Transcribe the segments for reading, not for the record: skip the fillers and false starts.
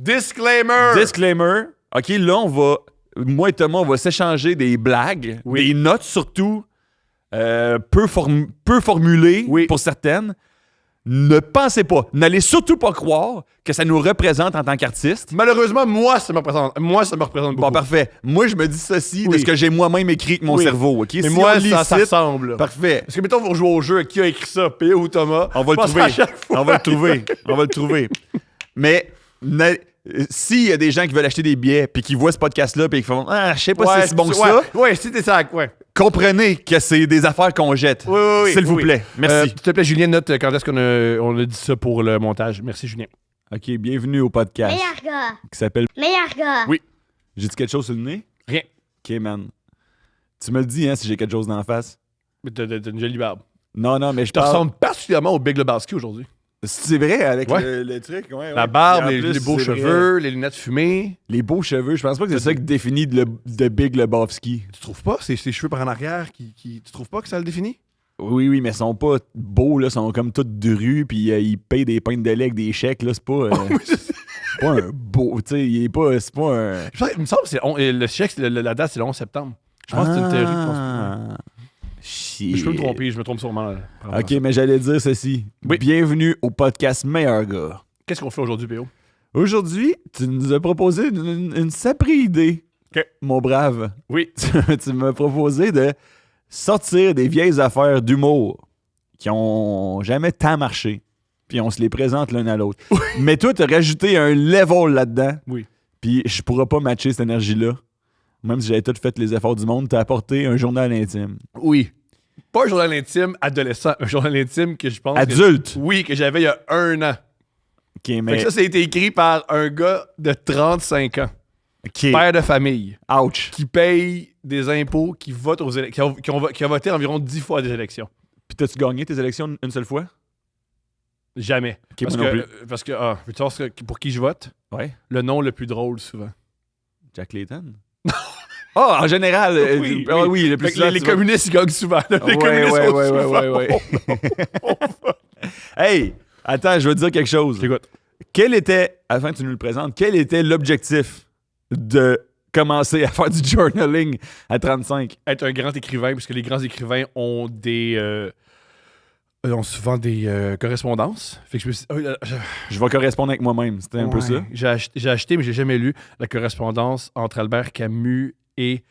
Disclaimer. OK, là, moi et Thomas, on va s'échanger des blagues, des notes surtout, peu formulées pour certaines. Ne pensez pas, n'allez surtout pas croire que ça nous représente en tant qu'artiste. Malheureusement, moi, ça me représente beaucoup. Bon, parfait. Moi, je me dis ceci de ce que j'ai moi-même écrit avec mon cerveau. OK? Mais si moi, ça ressemble. Parfait. Parce que, mettons, vous jouez au jeu, qui a écrit ça, P.O. ou Thomas? On va le trouver. On va le trouver. Mais s'il y a des gens qui veulent acheter des billets puis qui voient ce podcast-là puis qui font « Ah, je sais pas si c'est bon que ça. » Ouais, c'était ça, Comprenez que c'est des affaires qu'on jette. Oui. S'il vous plaît. Merci. S'il te plaît, Julien, note quand est-ce qu'on a dit ça pour le montage. Merci, Julien. OK, bienvenue au podcast. Meilleur gars. Qui s'appelle... Meilleur gars. Oui. J'ai dit quelque chose sur le nez? Rien. OK, man. Tu me le dis, hein, si j'ai quelque chose d'en face. Mais t'as une jolie barbe. Non, mais je te ressembles particulièrement au Big Lebowski aujourd'hui. C'est vrai, avec le truc. Ouais, la barbe, les beaux cheveux, les lunettes fumées. Les beaux cheveux, je pense pas que c'est ça qui définit de Big Lebowski. Tu trouves pas? C'est ses cheveux par en arrière tu trouves pas que ça le définit? Oui, mais ils sont pas beaux, là. Ils sont comme tous de rue, puis ils payent des pintes de lait avec des chèques, là. C'est pas... pas un beau, tu sais, il est pas... C'est pas un... Il me semble que le chèque, la date, c'est le 11 septembre. Je pense que c'est une théorie de je peux me tromper, je me trompe sûrement. OK, mais j'allais dire ceci. Oui. Bienvenue au podcast Meilleur gars. Qu'est-ce qu'on fait aujourd'hui, P.O.? Aujourd'hui, tu nous as proposé une sacrée idée, mon brave. Oui. Tu m'as proposé de sortir des vieilles affaires d'humour qui ont jamais tant marché, puis on se les présente l'un à l'autre. Oui. Mais toi, tu as rajouté un level là-dedans. Oui. Puis je pourrais pas matcher cette énergie-là. Même si j'avais tout fait les efforts du monde, t'as apporté un journal intime. Oui. Pas un journal intime adolescent, un journal intime que je pense... Adulte? Que j'avais il y a 1 an. OK, mais... Fait que ça a été écrit par un gars de 35 ans. Okay. Père de famille. Ouch. Qui paye des impôts, qui vote aux élections, qui a voté environ 10 fois à des élections. Puis t'as-tu gagné tes élections une seule fois? Jamais. Okay, parce que veux-tu savoir pour qui je vote? Ouais. Le nom le plus drôle, souvent. Jack Layton? En général, oui, le plus souvent, les communistes, ils gagnent souvent. Les communistes sont souvent. Hey, attends, je veux te dire quelque chose. J'écoute. Afin que tu nous le présentes, quel était l'objectif de commencer à faire du journaling à 35? Être un grand écrivain, parce que les grands écrivains ont ont souvent des correspondances. Fait que je me suis je vais correspondre avec moi-même, c'était un peu ça. J'ai acheté, mais j'ai jamais lu la correspondance entre Albert Camus et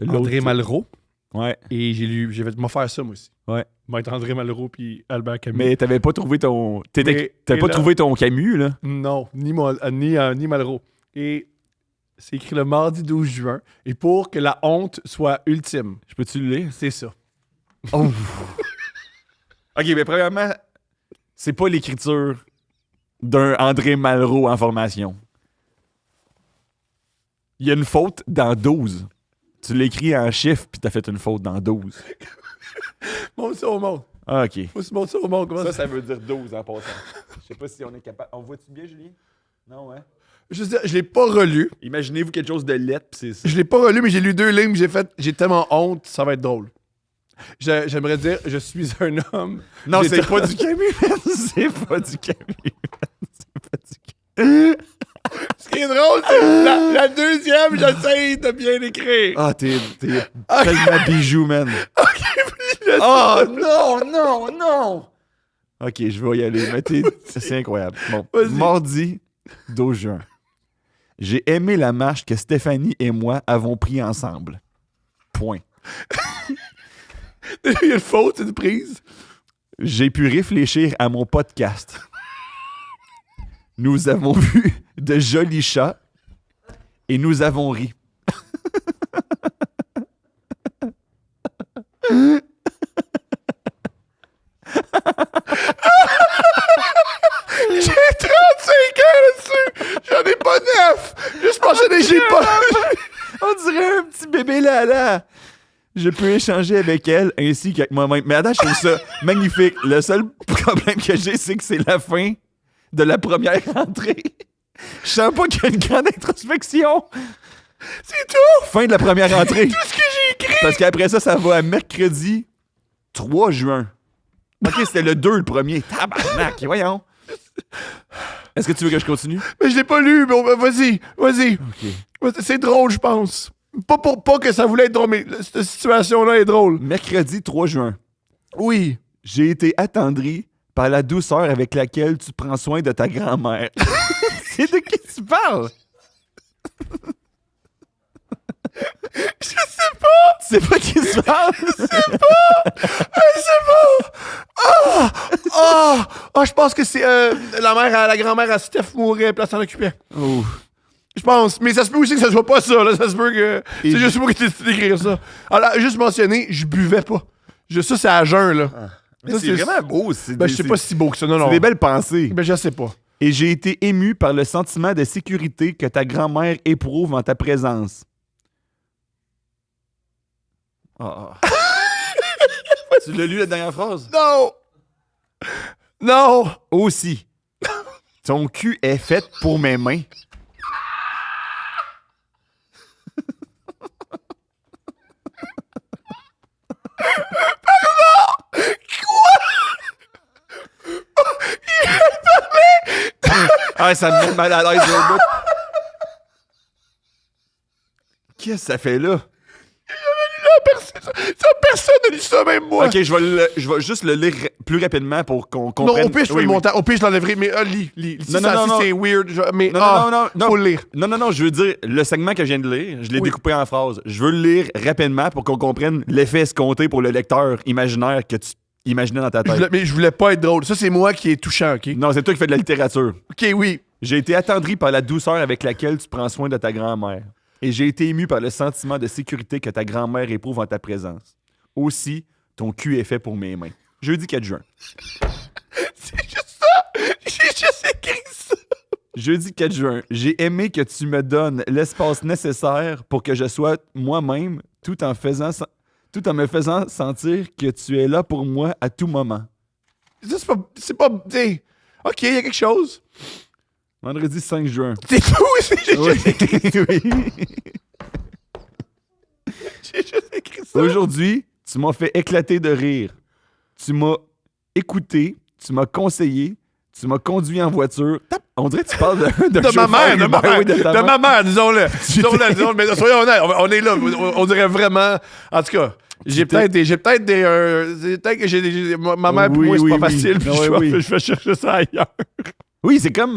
André Malraux. Ouais. Et j'ai fait m'offrir ça, moi aussi. Ouais. Être André Malraux puis Albert Camus. Mais t'avais pas trouvé ton... T'avais pas trouvé ton Camus, là? Non, ni Malraux. Et c'est écrit le mardi 12 juin. Et pour que la honte soit ultime. Je peux-tu le lire? C'est ça. Oh! OK, mais premièrement, c'est pas l'écriture d'un André Malraux en formation. Il y a une faute dans 12. Tu l'écris en chiffres, puis t'as fait une faute dans 12. Montre ça au monde. Ah, OK. Montre ça au monde. Comment ça veut dire 12 en passant. Je sais pas si on est capable... On voit-tu bien, Julien? Non, hein? Je l'ai pas relu. Imaginez-vous quelque chose de lettre, puis c'est ça. Je l'ai pas relu, mais j'ai lu 2 lignes, j'ai tellement honte, ça va être drôle. J'aimerais dire, je suis un homme... Non, c'est pas du Camus, c'est pas du Camus. C'est pas du Camus. Ce qui est drôle, c'est la deuxième, j'essaye de bien écrire. Ah, t'es tellement bijou, man. Oh, non! OK, je vais y aller. Mais c'est incroyable. Bon, mardi 12 juin. J'ai aimé la marche que Stéphanie et moi avons pris ensemble. Point. Il y a une faute, c'est une prise. J'ai pu réfléchir à mon podcast. Nous avons vu de jolis chats et nous avons ri. J'ai 35 ans là-dessus! J'en ai pas 9! Juste mentionné, j'ai pas... On dirait un petit bébé Lala. Je peux échanger avec elle ainsi qu'avec moi-même. Mais attends, je trouve ça magnifique. Le seul problème que j'ai, c'est que c'est la fin de la première entrée. Je sens pas qu'il y a une grande introspection. C'est tout! Fin de la première entrée. C'est tout ce que j'ai écrit! Parce qu'après ça va à mercredi 3 juin. OK, c'était le 2 le premier. Tabarnak, voyons. Est-ce que tu veux que je continue? Mais je l'ai pas lu. Bon, vas-y. OK. C'est drôle, je pense. Pas que ça voulait être drôle, mais cette situation-là est drôle. Mercredi 3 juin. Oui. J'ai été attendri par la douceur avec laquelle tu prends soin de ta grand-mère. C'est de qui tu parles? Je sais pas. Tu sais pas qui tu parles? Je sais pas. Je pense que c'est la grand-mère à Steph mourait, puis elle s'en occupait. Oh. Je pense. Mais ça se peut aussi que ça soit pas ça, là. Ça se peut que. Et C'est juste moi qui t'ai décidé d'écrire ça. Alors, juste mentionner, je buvais pas. Ça, c'est à jeun, là. Mais Ça, c'est vraiment beau. Ben, je sais pas si beau que ça. Non, non. C'est des belles pensées. Ben, je sais pas. Et j'ai été ému par le sentiment de sécurité que ta grand-mère éprouve en ta présence. Ah. Tu l'as lu la dernière phrase? Non! Non! Aussi. Ton cul est fait pour mes mains. Ah, ça me met mal à l'aise au bout. Qu'est-ce que ça fait là? Personne n'a lu ça, même moi. Ok, je vais juste le lire plus rapidement pour qu'on comprenne. Non, au pire, je fais Oui, le oui. montage. Au pire, je l'enlèverai, mais lis. Si Non, non, non. c'est weird, mais Non. faut le lire. Non, je veux dire, le segment que je viens de lire, je l'ai découpé en phrases. Je veux le lire rapidement pour qu'on comprenne l'effet escompté pour le lecteur imaginaire que tu imaginais dans ta tête. Mais je voulais pas être drôle. Ça, c'est moi qui est touchant, OK? Non, c'est toi qui fais de la littérature. OK, oui. J'ai été attendri par la douceur avec laquelle tu prends soin de ta grand-mère. Et j'ai été ému par le sentiment de sécurité que ta grand-mère éprouve en ta présence. Aussi, ton cul est fait pour mes mains. Jeudi 4 juin. C'est juste ça. J'ai juste écrit ça. Jeudi 4 juin. J'ai aimé que tu me donnes l'espace nécessaire pour que je sois moi-même tout en me faisant sentir que tu es là pour moi à tout moment. Ça, c'est pas, t'sais, OK, il y a quelque chose. Vendredi 5 juin. C'est tout. J'ai juste écrit ça. Aujourd'hui, tu m'as fait éclater de rire. Tu m'as écouté, tu m'as conseillé, tu m'as conduit en voiture. On dirait que tu parles de ma mère, de ma mère, disons-le. Disons-le, mais soyons honnêtes, on est là. On dirait vraiment. En tout cas, peut-être que ma mère, pour moi, c'est pas facile. Puis je vais chercher ça ailleurs. Oui, c'est comme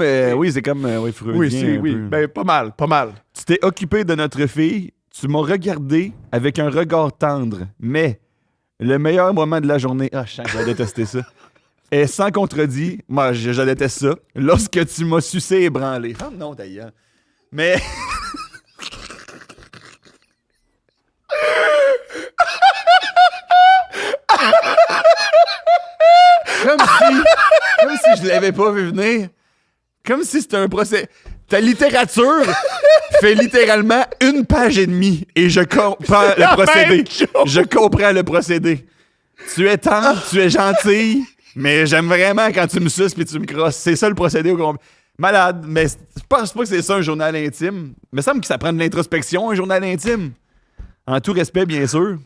freudien. Ben, pas mal. Tu t'es occupé de notre fille, tu m'as regardé avec un regard tendre, mais le meilleur moment de la journée, je sens que je vais détester ça, est sans contredit, moi je déteste ça, lorsque tu m'as sucé et ébranlé. Ah non, d'ailleurs. Mais... Comme si je l'avais pas vu venir. Comme si c'était un procès. Ta littérature fait littéralement 1 page et demie et je comprends le procédé. Je comprends le procédé. Tu es tendre, tu es gentille, mais j'aime vraiment quand tu me suces puis tu me crosses. C'est ça le procédé au complet. Malade, mais je pense pas que c'est ça un journal intime. Il me semble que ça prend de l'introspection, un journal intime. En tout respect, bien sûr.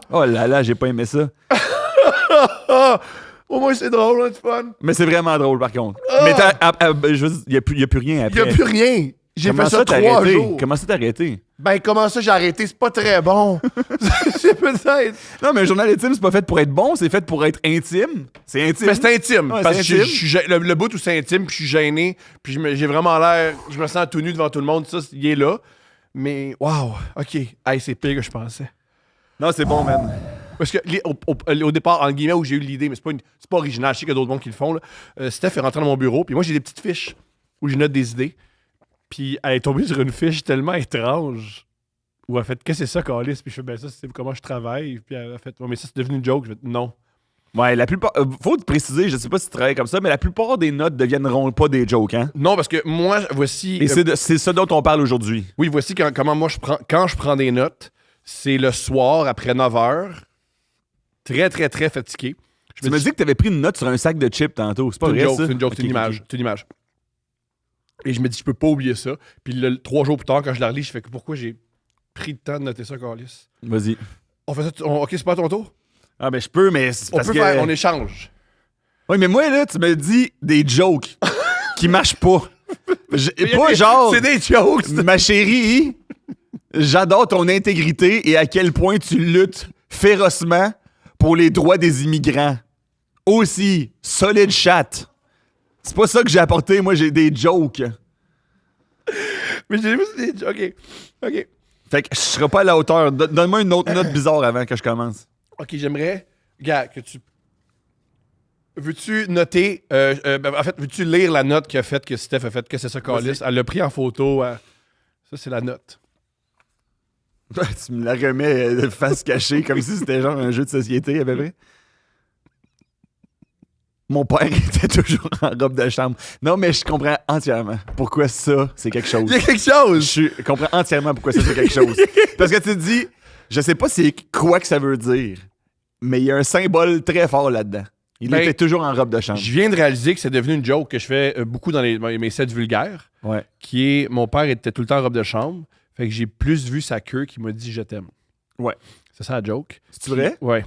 Oh là là, j'ai pas aimé ça. Au moins, c'est drôle, c'est fun. Mais c'est vraiment drôle, par contre. Mais je veux dire, il n'y a plus rien après. Il n'y a plus rien. J'ai fait ça 3 arrêté? jours. Comment ça t'as arrêté? Ben, comment ça j'ai arrêté? C'est pas très bon. C'est peut-être. Non, mais un journal intime, c'est pas fait pour être bon, c'est fait pour être intime. C'est intime. Mais c'est intime. Ouais, parce c'est que intime. le bout où c'est intime, puis je suis gêné, puis j'ai vraiment l'air. Je me sens tout nu devant tout le monde, ça, il est là. Mais, waouh, OK. Hey, c'est pire que je pensais. Non, c'est bon, man. Parce que au départ, en guillemets, où j'ai eu l'idée, mais c'est pas original, je sais qu'il y a d'autres monde qui le font, là. Steph est rentré dans mon bureau, puis moi, j'ai des petites fiches où je note des idées. Puis elle est tombée sur une fiche tellement étrange où elle a fait « Qu'est-ce que c'est ça, Calice? » Puis je fais « Ben ça, c'est comment je travaille. » Puis elle a fait « Mais ça, c'est devenu une joke. » Je fais « Non. » Ouais, la plupart... faut te préciser, je sais pas si tu travailles comme ça, mais la plupart des notes deviendront pas des jokes, hein? Non, parce que moi, voici... Et c'est ça dont on parle aujourd'hui. Oui, voici comment moi, quand je prends des notes, c'est le soir, après 9h, très, très, très fatigué. Tu me dis que t'avais pris une note sur un sac de chips tantôt, c'est pas vrai, ça? C'est une joke, c'est une image. C'est une image. Et je me dis, je peux pas oublier ça. Puis 3 jours plus tard, quand je la relis, je fais que pourquoi j'ai pris le temps de noter ça, Carlis? Vas-y. On fait ça. OK, c'est pas à ton tour? Ah, ben je peux, mais c'est parce que... On échange. Oui, mais moi, là, tu me dis des jokes qui marche pas. Pas genre, C'est des jokes. ma chérie, j'adore ton intégrité et à quel point tu luttes férocement pour les droits des immigrants. Aussi, solide chat. C'est pas ça que j'ai apporté, moi j'ai des jokes. Mais j'ai juste des jokes. OK. Fait que je serai pas à la hauteur. Donne-moi une autre note bizarre avant que je commence. OK, j'aimerais, gars, que tu... Veux-tu noter... en fait, veux-tu lire la note qu'a faite, que Steph a faite, que c'est ça, Calice? Elle l'a pris en photo. Ça, c'est la note. Tu me la remets de face cachée comme si c'était genre un jeu de société à peu près. Mon père était toujours en robe de chambre. Non, mais je comprends entièrement pourquoi ça, c'est quelque chose. Il y a quelque chose! Je comprends entièrement pourquoi ça, c'est quelque chose. Parce que tu te dis, je sais pas c'est quoi que ça veut dire, mais il y a un symbole très fort là-dedans. Il était toujours en robe de chambre. Je viens de réaliser que c'est devenu une joke que je fais beaucoup dans mes sets vulgaires, Ouais. qui est, mon père était tout le temps en robe de chambre, fait que j'ai plus vu sa queue qui m'a dit « je t'aime ». Ouais. C'est ça la joke. C'est vrai? Ouais.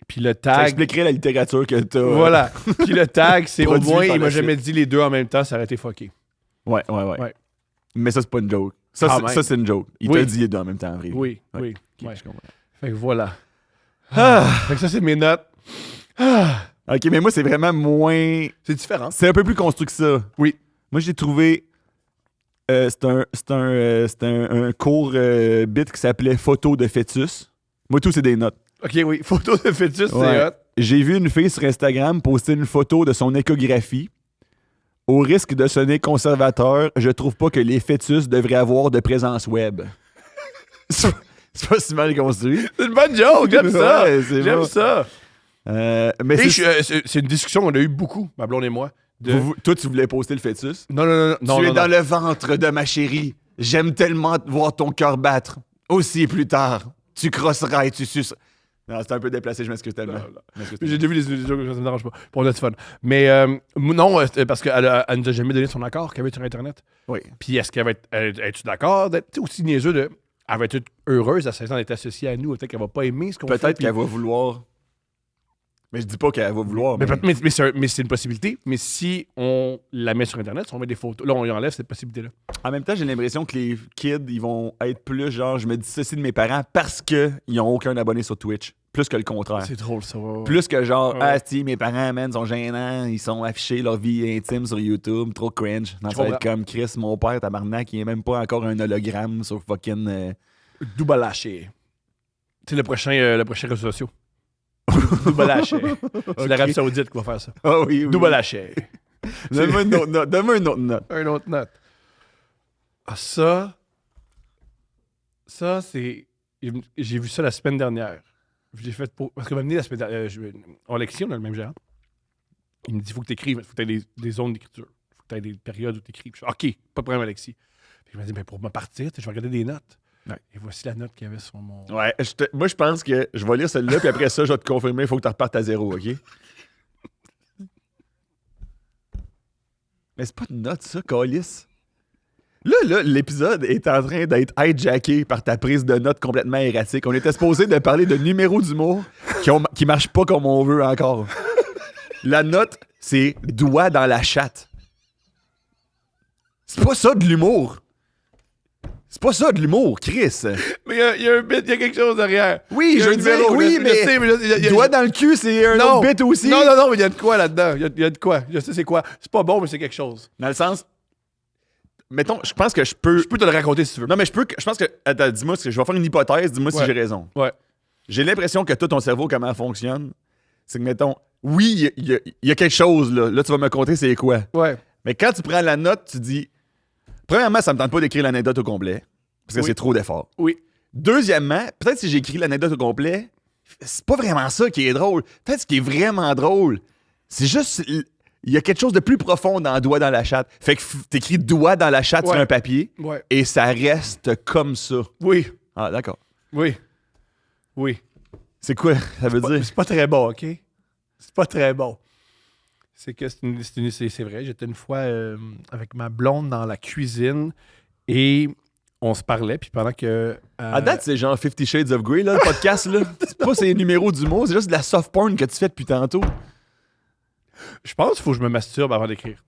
Puis le Ça tag... expliquerait la littérature que t'as. Voilà. Puis le tag, c'est au Produit moins, par il m'a la jamais suite. dit les deux en même temps, ça aurait été fucké. Ouais. Ouais. Mais ça, c'est pas une joke. Ça, Ah, c'est, même. ça, c'est une joke. Il Oui. t'a dit les deux en même temps, en vrai. Oui, Ouais. oui. Ok, Ouais. je comprends. Fait que voilà. Ah! Fait que ça, c'est mes notes. Ok, mais moi, c'est vraiment moins. C'est différent. C'est un peu plus construit que ça. Oui. Moi, j'ai trouvé. C'est un court bit qui s'appelait Photo de fœtus. Moi, tout, c'est des notes. OK, oui. Photo de fœtus, c'est Ouais. hot. J'ai vu une fille sur Instagram poster une photo de son échographie. Au risque de sonner conservateur, je trouve pas que les fœtus devraient avoir de présence web. c'est pas si mal construit. C'est une bonne joke, j'aime ça. Ouais, c'est J'aime bon. ça. Mais Et c'est, c'est une discussion qu'on a eu beaucoup, ma blonde et moi. toi, tu voulais poster le fœtus? Non, non. Tu es dans le ventre de ma chérie. J'aime tellement voir ton cœur battre. Aussi plus tard, tu crosseras et tu suceras. Non, c'était un peu déplacé, je m'excuse tellement. Non. Je m'excuse J'ai tellement. déjà vu les jokes, ça me dérange pas. Pour notre fun. Mais non, parce qu'elle nous a jamais donné son accord qu'elle avait sur Internet. Oui. Puis est-ce qu'elle va être. Es-tu d'accord d'être aussi niaiseux de. Elle va être heureuse à 16 ans d'être associée à nous. Peut-être qu'elle va pas aimer ce qu'on fait. Peut-être puis- qu'elle va vouloir. Mais je dis pas qu'elle va vouloir. Mais, Mais, mais c'est une possibilité. Mais si on la met sur Internet, si on met des photos, là, on y enlève cette possibilité-là. en même temps, j'ai l'impression que les kids, ils vont être plus genre, je me dissocie de mes parents parce qu'ils n'ont aucun abonné sur Twitch. Plus que le contraire. C'est drôle, ça. Ouais. Plus que genre, Ouais. ah, si, mes parents, man, sont gênants, ils sont affichés leur vie intime sur YouTube, trop cringe. Non, Je ça va être comprends. comme Chris, mon père, tabarnak, il est même pas encore un hologramme sur fucking. Doubalaché. C'est le prochain réseau social. Doubalaché. C'est l'Arabie Saoudite qui va faire ça. Ah oui, oui. Doubalaché. Donne-moi une autre note. Donne-moi une autre note. Un autre note. Ah, ça, c'est... J'ai vu ça la semaine dernière. J'ai fait parce qu'on m'a amené la semaine dernière. En Lexi, on a le même gérant. Il me dit, il faut que tu écrives. Il faut que tu aies des zones d'écriture. Il faut que tu aies des périodes où tu écris. OK, pas de problème, Alexis. Puis il m'a dit, ben, pour me partir, je vais regarder des notes. Ouais. Et voici la note qu'il y avait sur mon... Ouais, moi, je pense que je vais lire celle-là, puis après ça, je vais te confirmer, il faut que tu repartes à zéro, OK? Mais c'est pas une note, ça, Calice. Là, l'épisode est en train d'être hijacké par ta prise de notes complètement erratique. On était supposé de parler de numéros d'humour qui marchent pas comme on veut encore. La note, c'est doigt dans la chatte. C'est pas ça de l'humour. C'est pas ça de l'humour, Chris. Mais il y a un bit, il y a quelque chose derrière. Oui, Il y a je un veux dire, numéro, oui, je mais sais, il y a- doigt dans le cul, c'est un Non. autre bit aussi. Non, mais il y a de quoi là-dedans. Il y a de quoi. Je sais c'est quoi. C'est pas bon, mais c'est quelque chose. Dans le sens... Mettons, je pense que je peux... Je peux te le raconter si tu veux. Non, mais je pense que... Attends, dis-moi, je vais faire une hypothèse, dis-moi si Ouais. j'ai raison. Ouais. J'ai l'impression que tout ton cerveau, comment il fonctionne, c'est que, mettons, oui, il y a quelque chose, là. Là, tu vas me conter c'est quoi. Ouais. Mais quand tu prends la note, tu dis... Premièrement, ça me tente pas d'écrire l'anecdote au complet, parce que Oui. c'est trop d'efforts. Oui. Deuxièmement, peut-être si j'écris l'anecdote au complet, c'est pas vraiment ça qui est drôle. Peut-être ce qui est vraiment drôle, c'est juste... Il y a quelque chose de plus profond dans doigt dans la chatte. Fait que t'écris doigt dans la chatte Ouais. sur un papier, Ouais. et ça reste comme ça. Oui. Ah, d'accord. Oui. Oui. C'est quoi ça veut dire? C'est pas très bon, OK? C'est pas très bon. C'est que c'est vrai. J'étais une fois avec ma blonde dans la cuisine et on se parlait. Puis pendant que. À date, c'est genre 50 Shades of Grey, là, le podcast, là. C'est pas ces numéros d'humour, c'est juste de la soft porn que tu fais depuis tantôt. je pense qu'il faut que je me masturbe avant d'écrire.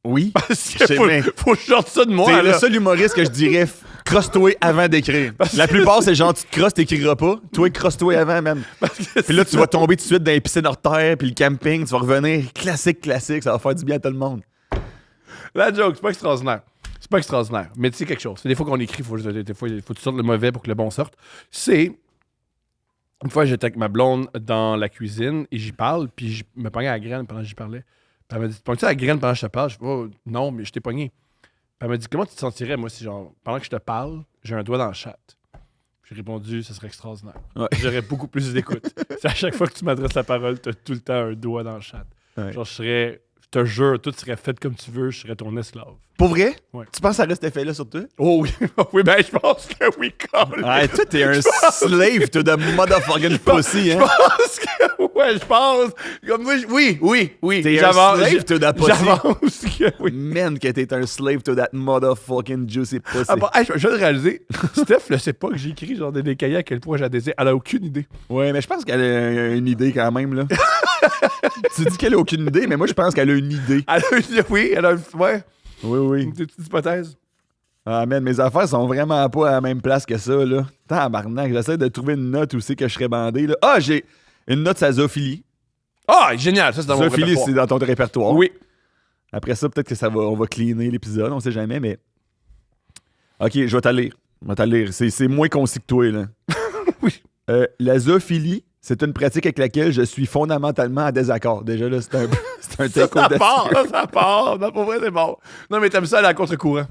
Oui. Parce Je sais que faut bien. que je sorte ça de moi, T'es là. le seul humoriste que je dirais crosse-toi avant d'écrire. La plupart, c'est genre, tu te crosses, t'écriras pas. Toi, crosse-toi avant, man. Puis là, tu vas tomber tout de suite dans les piscines hors terre, puis le camping, tu vas revenir classique, ça va faire du bien à tout le monde. La joke, c'est pas extraordinaire. C'est pas extraordinaire. Mais tu sais quelque chose. Des fois qu'on écrit, des fois, il faut que tu sortes le mauvais pour que le bon sorte. C'est. Une fois, j'étais avec ma blonde dans la cuisine et j'y parle, puis je me pognais à la graine pendant que j'y parlais. Puis elle m'a dit, pognes-tu à la graine pendant que je te parle? Je fais, oh, non, mais je t'ai pogné. Puis elle m'a dit, comment tu te sentirais, moi, si, genre, pendant que je te parle, j'ai un doigt dans le chat? J'ai répondu, ça serait extraordinaire. Ouais. J'aurais beaucoup plus d'écoute. C'est à chaque fois que tu m'adresses la parole, t'as tout le temps un doigt dans le chat. Ouais. Genre, je te jure, tout serait fait comme tu veux, je serais ton esclave. Pour vrai? Ouais. Tu penses que ça reste effet-là sur toi? Oh oui, oui, ben je pense que oui, Colin. Ouais, toi, t'es un slave to the motherfucking pussy, hein? Je pense que, ouais, je pense. Comme moi, oui. T'es un J'avance. slave to the pussy. J'avance que oui. Man, que t'es un slave to that motherfucking juicy pussy. Ah, bon, hey, je viens de réaliser, Steph ne sait pas que j'ai écrit genre des cahiers à quel point je la désire. Elle a aucune idée. Ouais, mais je pense qu'elle a une idée quand même, là. Tu dis qu'elle a aucune idée, mais moi, je pense qu'elle a une idée. Elle a une, oui, elle a une, ouais, Oui. une petite hypothèse. Ah, man, mes affaires sont vraiment pas à la même place que ça, là. Tabarnak, j'essaie de trouver une note où c'est que je serais bandé, là. Ah, j'ai une note sur la zoophilie. Ah, génial, ça c'est dans mon Zoophilie, répertoire. c'est dans ton répertoire. Oui. Après ça, peut-être que on va cleaner l'épisode, on sait jamais, mais... OK, je vais t'aller lire. C'est moins concis que toi, là. Oui. La zoophilie, c'est une pratique avec laquelle je suis fondamentalement en désaccord. Déjà, là, c'est un take Ça part, là, ça part. Non, pour vrai, c'est bon. Non, mais t'aimes ça aller à contre-courant.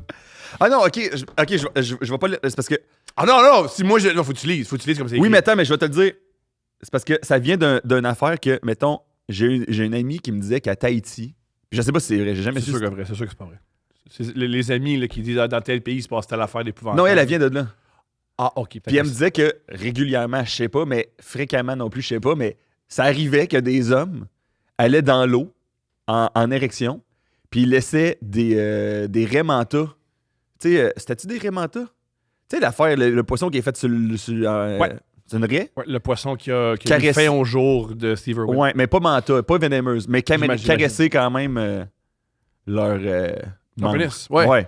Ah non, OK, je vais pas... C'est parce que... Ah non, si moi, non, faut que tu lises comme c'est écrit. Oui, mais attends, mais je vais te le dire. C'est parce que ça vient d'une affaire que, mettons, j'ai une amie qui me disait qu'à Tahiti, puis je sais pas si c'est vrai, j'ai jamais C'est su. sûr que vrai, c'est sûr que c'est pas vrai. C'est les amis là, qui disent dans tel pays, il se passe telle affaire d'épouvantable. Non, elle vient de là. Ah, ok. Puis elle me disait que régulièrement, je sais pas, mais fréquemment non plus, je sais pas, mais ça arrivait que des hommes allaient dans l'eau en érection, puis ils laissaient des raimentas. Tu sais, c'était-tu des raimentas? Tu sais, l'affaire, le poisson qui est fait sur Ouais. c'est une raie? Ouais, le poisson qui a mis Caresse. fin au jour de Steve Irwin. Ouais, mais pas manta, pas vénémeuse, mais J'imagine. caresser quand même leur Leur membre. pénis, ouais.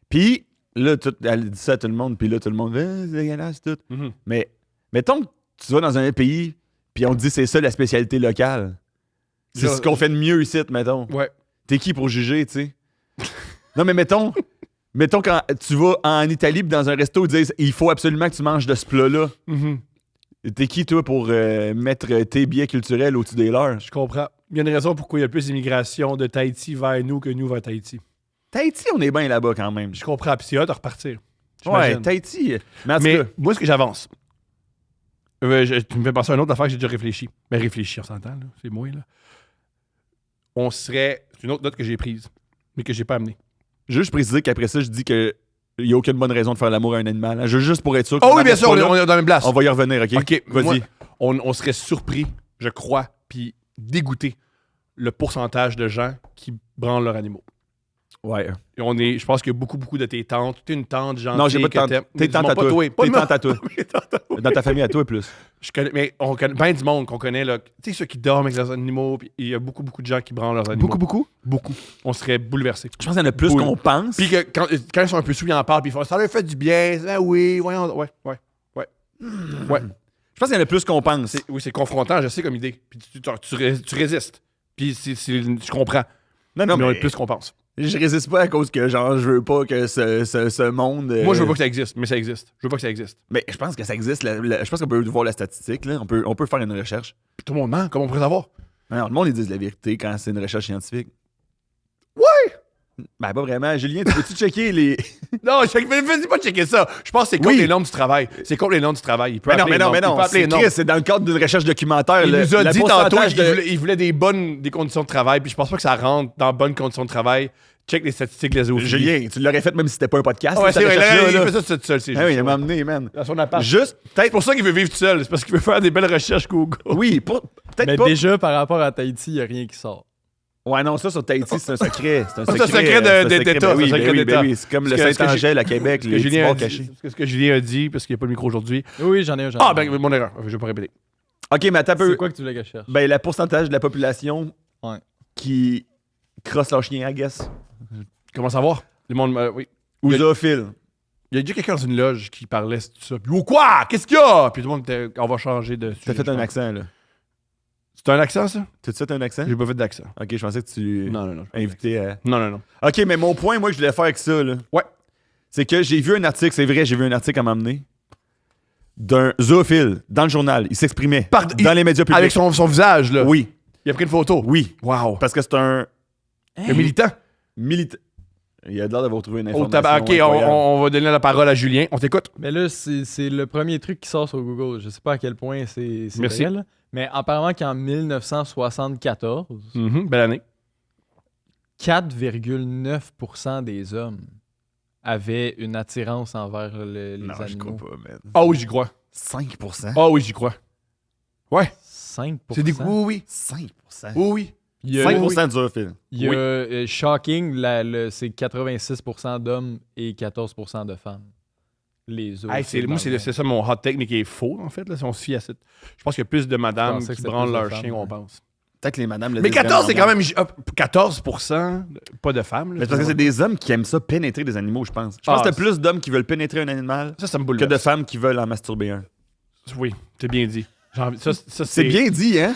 Puis là, elle dit ça à tout le monde, puis là, tout le monde, c'est dégueulasse, tout. Mhm. Mais mettons que tu vas dans un pays, puis on te dit c'est ça la spécialité locale. C'est Là, ce qu'on fait de mieux ici, mettons. Ouais. T'es qui pour juger, tu sais? Non, mais mettons quand tu vas en Italie, puis dans un resto, ils disent il faut absolument que tu manges de ce plat-là. Mhm. T'es qui, toi, pour mettre tes biais culturels au-dessus des leurs? Je comprends. Il y a une raison pourquoi il y a plus d'immigration de Tahiti vers nous que nous vers Tahiti. Tahiti, on est bien là-bas quand même. Je comprends. Puis c'est hâte de repartir. Ouais, J'imagine. Tahiti. Mais en tout Mais cas, moi, ce que j'avance, tu me fais penser à une autre affaire que j'ai déjà réfléchi. Mais réfléchi, on s'entend, là. C'est moi, là. C'est une autre note que j'ai prise, mais que j'ai pas amenée. juste préciser qu'après ça, je dis que il n'y a aucune bonne raison de faire l'amour à un animal. Hein. Juste pour être sûr. Oh qu'on oui, bien n'arrête sûr, pas là. on est dans la même place. On va y revenir, OK? OK, Vas-y. moi, on serait surpris, je crois, puis dégoûté le pourcentage de gens qui branlent leurs animaux. Ouais. Et je pense qu'il y a beaucoup de tes tantes. T'es une tante gentille. Non, j'ai pas de que tante. t'aimes. T'es tante à Pas toi. toi. Pas T'es moi. tante à toi. Mes tantes à toi. Dans ta famille à toi, plus. Mais on connaît bien du monde qu'on connaît, là. Tu sais, ceux qui dorment avec leurs animaux, puis il y a beaucoup de gens qui branlent leurs animaux. Beaucoup? Beaucoup. On serait bouleversés. Je pense qu'il y en a plus Boule. qu'on pense. Puis que quand ils sont un peu sous, ils en parlent, puis ils font ça leur fait du bien. Ah oui, voyons. Ouais. Je pense qu'il y en a plus qu'on pense. Oui, c'est confrontant, je sais, comme idée. Puis tu résistes. Puis je comprends. Non, mais on mais est plus qu'on pense. je résiste pas à cause que, genre, je veux pas que ce monde... Moi, je veux pas que ça existe, mais ça existe. Je veux pas que ça existe. Mais je pense que ça existe. Je pense qu'on peut voir la statistique, là. On peut faire une recherche. Puis tout le monde ment, comment on pourrait savoir? Non, le monde, ils disent la vérité quand c'est une recherche scientifique. Ouais! Ben, pas vraiment. Julien, tu peux-tu checker les... Non, vas-y pas checker ça. Je pense que c'est contre Oui. les normes du travail. C'est contre les normes du travail. Il peut Mais non, appeler mais non, les mais normes. non. Il peut appeler les C'est normes. Chris, c'est dans le cadre d'une recherche documentaire. Il nous a le dit tantôt pourcentage qu'il voulait des conditions de travail, puis je pense pas que ça rentre dans bonnes conditions de travail. Check les statistiques de la zoophilie. Julien, tu l'aurais fait même si c'était pas un podcast. Ah ouais, cette c'est vrai, recherche-là, il là. fait ça tout seul, c'est Ah oui, juste il m'a ça. amené, man. Dans son appart. Juste, C'est peut-être... pour ça qu'il veut vivre tout seul. C'est parce qu'il veut faire des belles recherches Google. Oui, peut-être Mais pas... déjà, par rapport à Tahiti, il n'y a rien qui sort. Ouais, non, ça, sur Tahiti, c'est un secret. C'est un c'est un secret d'État, Ben oui, c'est un secret ben oui, d'État. ben oui. C'est comme le Ce que Saint-Angèle à Québec, Ce les que petits Julien a bars dit- cachés. ce que Julien a dit, parce qu'il n'y a pas le micro aujourd'hui. Oui, j'en ai un. Ah, ben, mon erreur. Je vais pas répéter. OK, mais attends un peu. C'est quoi que tu voulais que je cherche? Ben, le pourcentage de la population Ouais. qui crossent leur chien, I guess. Comment savoir? Le monde, oui. Ou Il y a- zoophile. Il y a déjà quelqu'un dans une loge qui parlait de ça. Puis, ou quoi? Qu'est-ce qu'il y a? Puis tout le monde était, on va changer de sujet. T'as fait je un pense. accent, là. C'est un accent, ça? T'as-tu fait un accent? J'ai pas fait d'accent. Ok, je pensais que tu Non. invitais à... Non. Ok, mais mon point, moi, que je voulais faire avec ça, là. Ouais. C'est que j'ai vu un article, c'est vrai, j'ai vu un article à m'emmener d'un zoophile dans le journal. Il s'exprimait dans les médias publics. Avec son visage, là. Oui, Il a pris une photo. oui. Wow. Parce que c'est un Un militant. militant. Il a l'air d'avoir trouvé une Oh, information ok, incroyable. on va donner la parole à Julien. On t'écoute. Mais là, c'est le premier truc qui sort sur Google. Je sais pas à quel point c'est Merci. vrai, là. Mais apparemment qu'en 1974, Belle année. 4,9% des hommes avaient une attirance envers les Non, je animaux. crois pas, man. Ah oui, j'y crois. 5%? Ah oui, j'y crois. Ouais. 5%. C'est des oui. 5%? Oui. Il y a, 5% de zoophiles. il y a, Oui. shocking, c'est 86% d'hommes et 14% de femmes. Les autres. Hey, c'est ça mon hot take, mais qui est faux, en fait. Là, si on se fie à cette. Je pense qu'il y a plus de madames pensais que qui c'était branlent plus de leur femmes, chien qu'on ouais. pense. Peut-être que les madames le Mais disent 14, c'est vraiment quand même. 14%, pas de femmes. Là, Mais c'est parce que c'est des hommes qui aiment ça pénétrer des animaux, je pense. Je pense que t'as plus d'hommes qui veulent pénétrer un animal Ça me que bouleverse. de femmes qui veulent en masturber un. Oui, c'est bien dit. Ça, C'est bien dit, hein?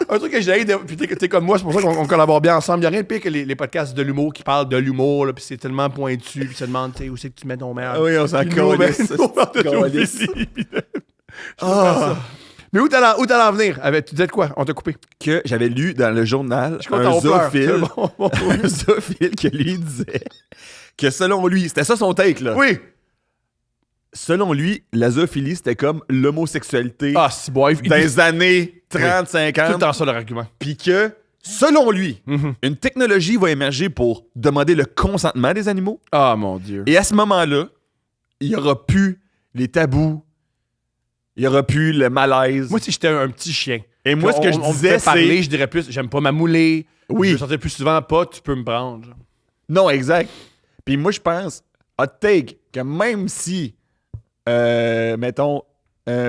Un truc que j'ai puis t'es comme moi, c'est pour ça qu'on collabore bien ensemble. Il n'y a rien de pire que les podcasts de l'humour qui parlent de l'humour, là, puis c'est tellement pointu, puis ça demande, tu sais, où c'est que tu mets ton merde. Ah oui, on s'en Puis nous, ben, calisse. nous, on parle de Calisse. zoophilie, puis de- Ah. Mais où t'allais en venir? Tu disais de quoi? On t'a coupé. Que j'avais lu dans le journal Je suis content, un on pleure. zoophile, C'est bon. un zoophile que lui disait que selon lui, c'était ça son take, là. Oui. Selon lui, la zoophilie, c'était comme l'homosexualité Ah, si, bon, dans les années 30, tout le 50. temps ça leur argument. Puis que, selon lui, Mhm. une technologie va émerger pour demander le consentement des animaux. Ah, mon Dieu. Et à ce moment-là, il n'y aura plus les tabous, il n'y aura plus le malaise. Moi, si j'étais un petit chien. Et moi, ce que je on me disais, fait parler, c'est... je dirais plus, j'aime pas m'amouler. Oui. Je sortais plus souvent, pas, tu peux me prendre. genre. Non, exact. Puis moi, je pense, hot take, que même si, mettons,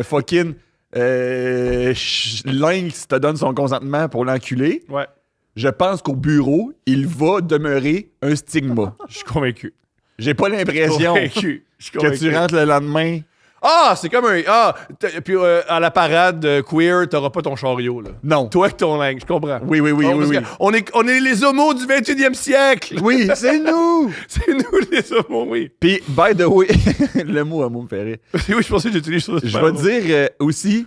fucking Lynx te donne son consentement pour l'enculer, Ouais. je pense qu'au bureau, il va demeurer un stigma. Je suis convaincu. J'ai pas l'impression Convaincu. Je suis que convaincu. tu rentres le lendemain. Ah, c'est comme un. Ah, puis à la parade queer, t'auras pas ton chariot, là. Non. Toi avec ton linge, je comprends. Oui, oui, oui, Oh, oui, parce oui. que on est les homos du 21e siècle. Oui, c'est nous! C'est nous les homos, oui. Puis, by the way, le mot homo me fait rire. Oui, je pensais que j'utilise ça. Je vais te dire aussi,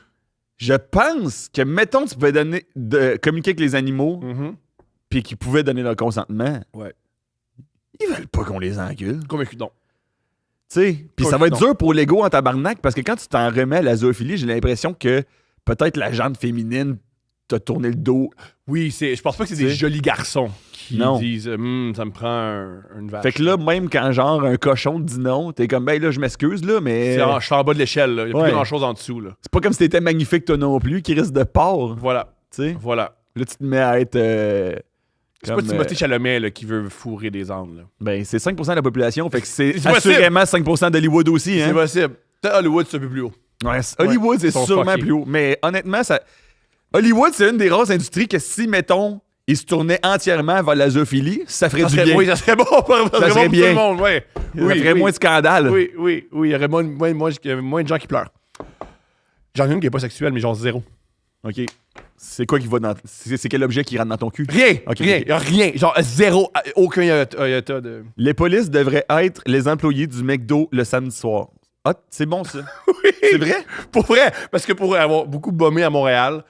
je pense que, mettons, tu pouvais communiquer avec les animaux, puis qu'ils pouvaient donner leur consentement. Ouais. Ils veulent pas qu'on les encule. Convaincu, non. Tu sais, puis ça va être dur pour l'ego en tabarnak, parce que quand tu t'en remets à la zoophilie, j'ai l'impression que peut-être la jante féminine t'a tourné le dos. Oui, je pense pas que c'est Tu des sais. jolis garçons qui Non. disent ça me prend une vache. Fait que là, même quand genre un cochon te dit non, t'es comme, ben là, je m'excuse, là, mais je suis en bas de l'échelle, là. Il y a Ouais. plus grand chose en dessous, là. c'est pas comme si t'étais magnifique toi non plus, qui risque de porc, Voilà. tu sais. Voilà. Là, tu te mets à être... C'est pas Timothée Chalamet là, qui veut fourrer des ânes, là. ben, c'est 5% de la population, fait que c'est C'est possible. assurément 5% d'Hollywood aussi, C'est hein. possible. Peut-être Hollywood, c'est un peu plus haut. Ouais, Hollywood, c'est Ils sont sûrement fuckés. plus haut. Mais honnêtement, Hollywood, c'est une des rares industries que si, mettons, ils se tournaient entièrement vers la zoophilie, ça ferait Ça du serait, bien. oui, ça serait bon pour, ça serait serait bon pour bien. tout le monde, ouais. Ça ferait moins de scandale. Oui, il y aurait moins de gens qui pleurent. J'en ai une qui est pas sexuelle, mais genre zéro. OK. C'est quoi qui va dans... C'est quel objet qui rentre dans ton cul? Rien, Ok, rien, ok. rien. Genre zéro, aucun iota de... Les polices devraient être les employés du McDo le samedi soir. Ah, c'est bon, ça. Oui. C'est vrai? Pour vrai, parce que pour avoir beaucoup bombé à Montréal,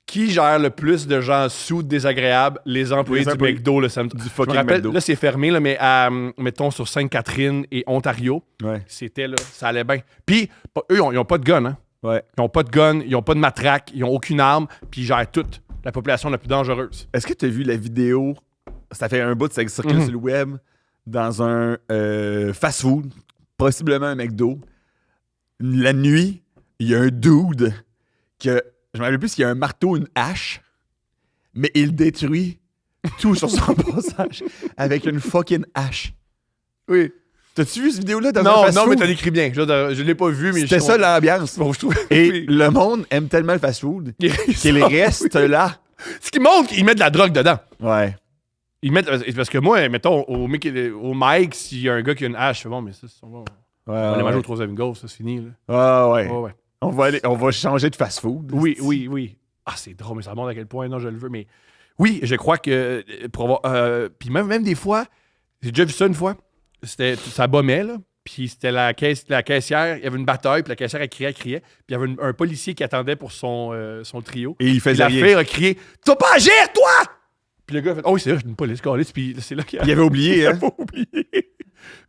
qui gère le plus de gens sous désagréables? Les employés Les du employés McDo le samedi. du Je fucking me rappelle, McDo. là c'est fermé, là, mais mettons sur Sainte-Catherine et Ontario, Ouais. c'était là, ça allait bien. Puis eux, ils ont pas de gun, hein. Ouais. Ils ont pas de gun, ils ont pas de matraque, ils ont aucune arme, puis ils gèrent toute la population la plus dangereuse. Est-ce que tu as vu la vidéo? Ça fait un bout, ça circule sur le web, dans un fast-food, possiblement un McDo. La nuit, il y a un dude que, je me rappelle plus s'il y a un marteau, une hache, mais il détruit tout sur son passage avec une fucking hache. Oui. T'as-tu vu cette vidéo-là dans un Non, fast-food? mais t'as décrit bien. Je l'ai pas vu, mais C'était ça l'ambiance. Bon, je trouve. Et Oui. le monde aime tellement le fast-food qu'il reste là. Ce qui montre qu'ils mettent de la drogue dedans. Ouais. Ils mettent. Parce que moi, mettons, au Mike, s'il y a un gars qui a une hache, je fais bon, mais ça, on va aller manger aux 3 amigos, ça, c'est fini. Là. Ah ouais. Ouais. On va changer de fast-food. Oui. Ah, c'est drôle, mais ça montre à quel point, non, je le veux, mais. Oui, je crois que. Puis même des fois, j'ai déjà vu ça une fois. Ça bombait, là. Puis c'était la caissière, il y avait une bataille, puis la caissière, elle criait. Puis il y avait un policier qui attendait pour son trio. Et il Puis faisait la rien. fille a crié « Tu vas pas agir, toi! » Puis le gars a fait « Oh oui, c'est vrai, je suis une police, câlisse. » Puis c'est là qu'il Il avait oublié, hein? avait oublié.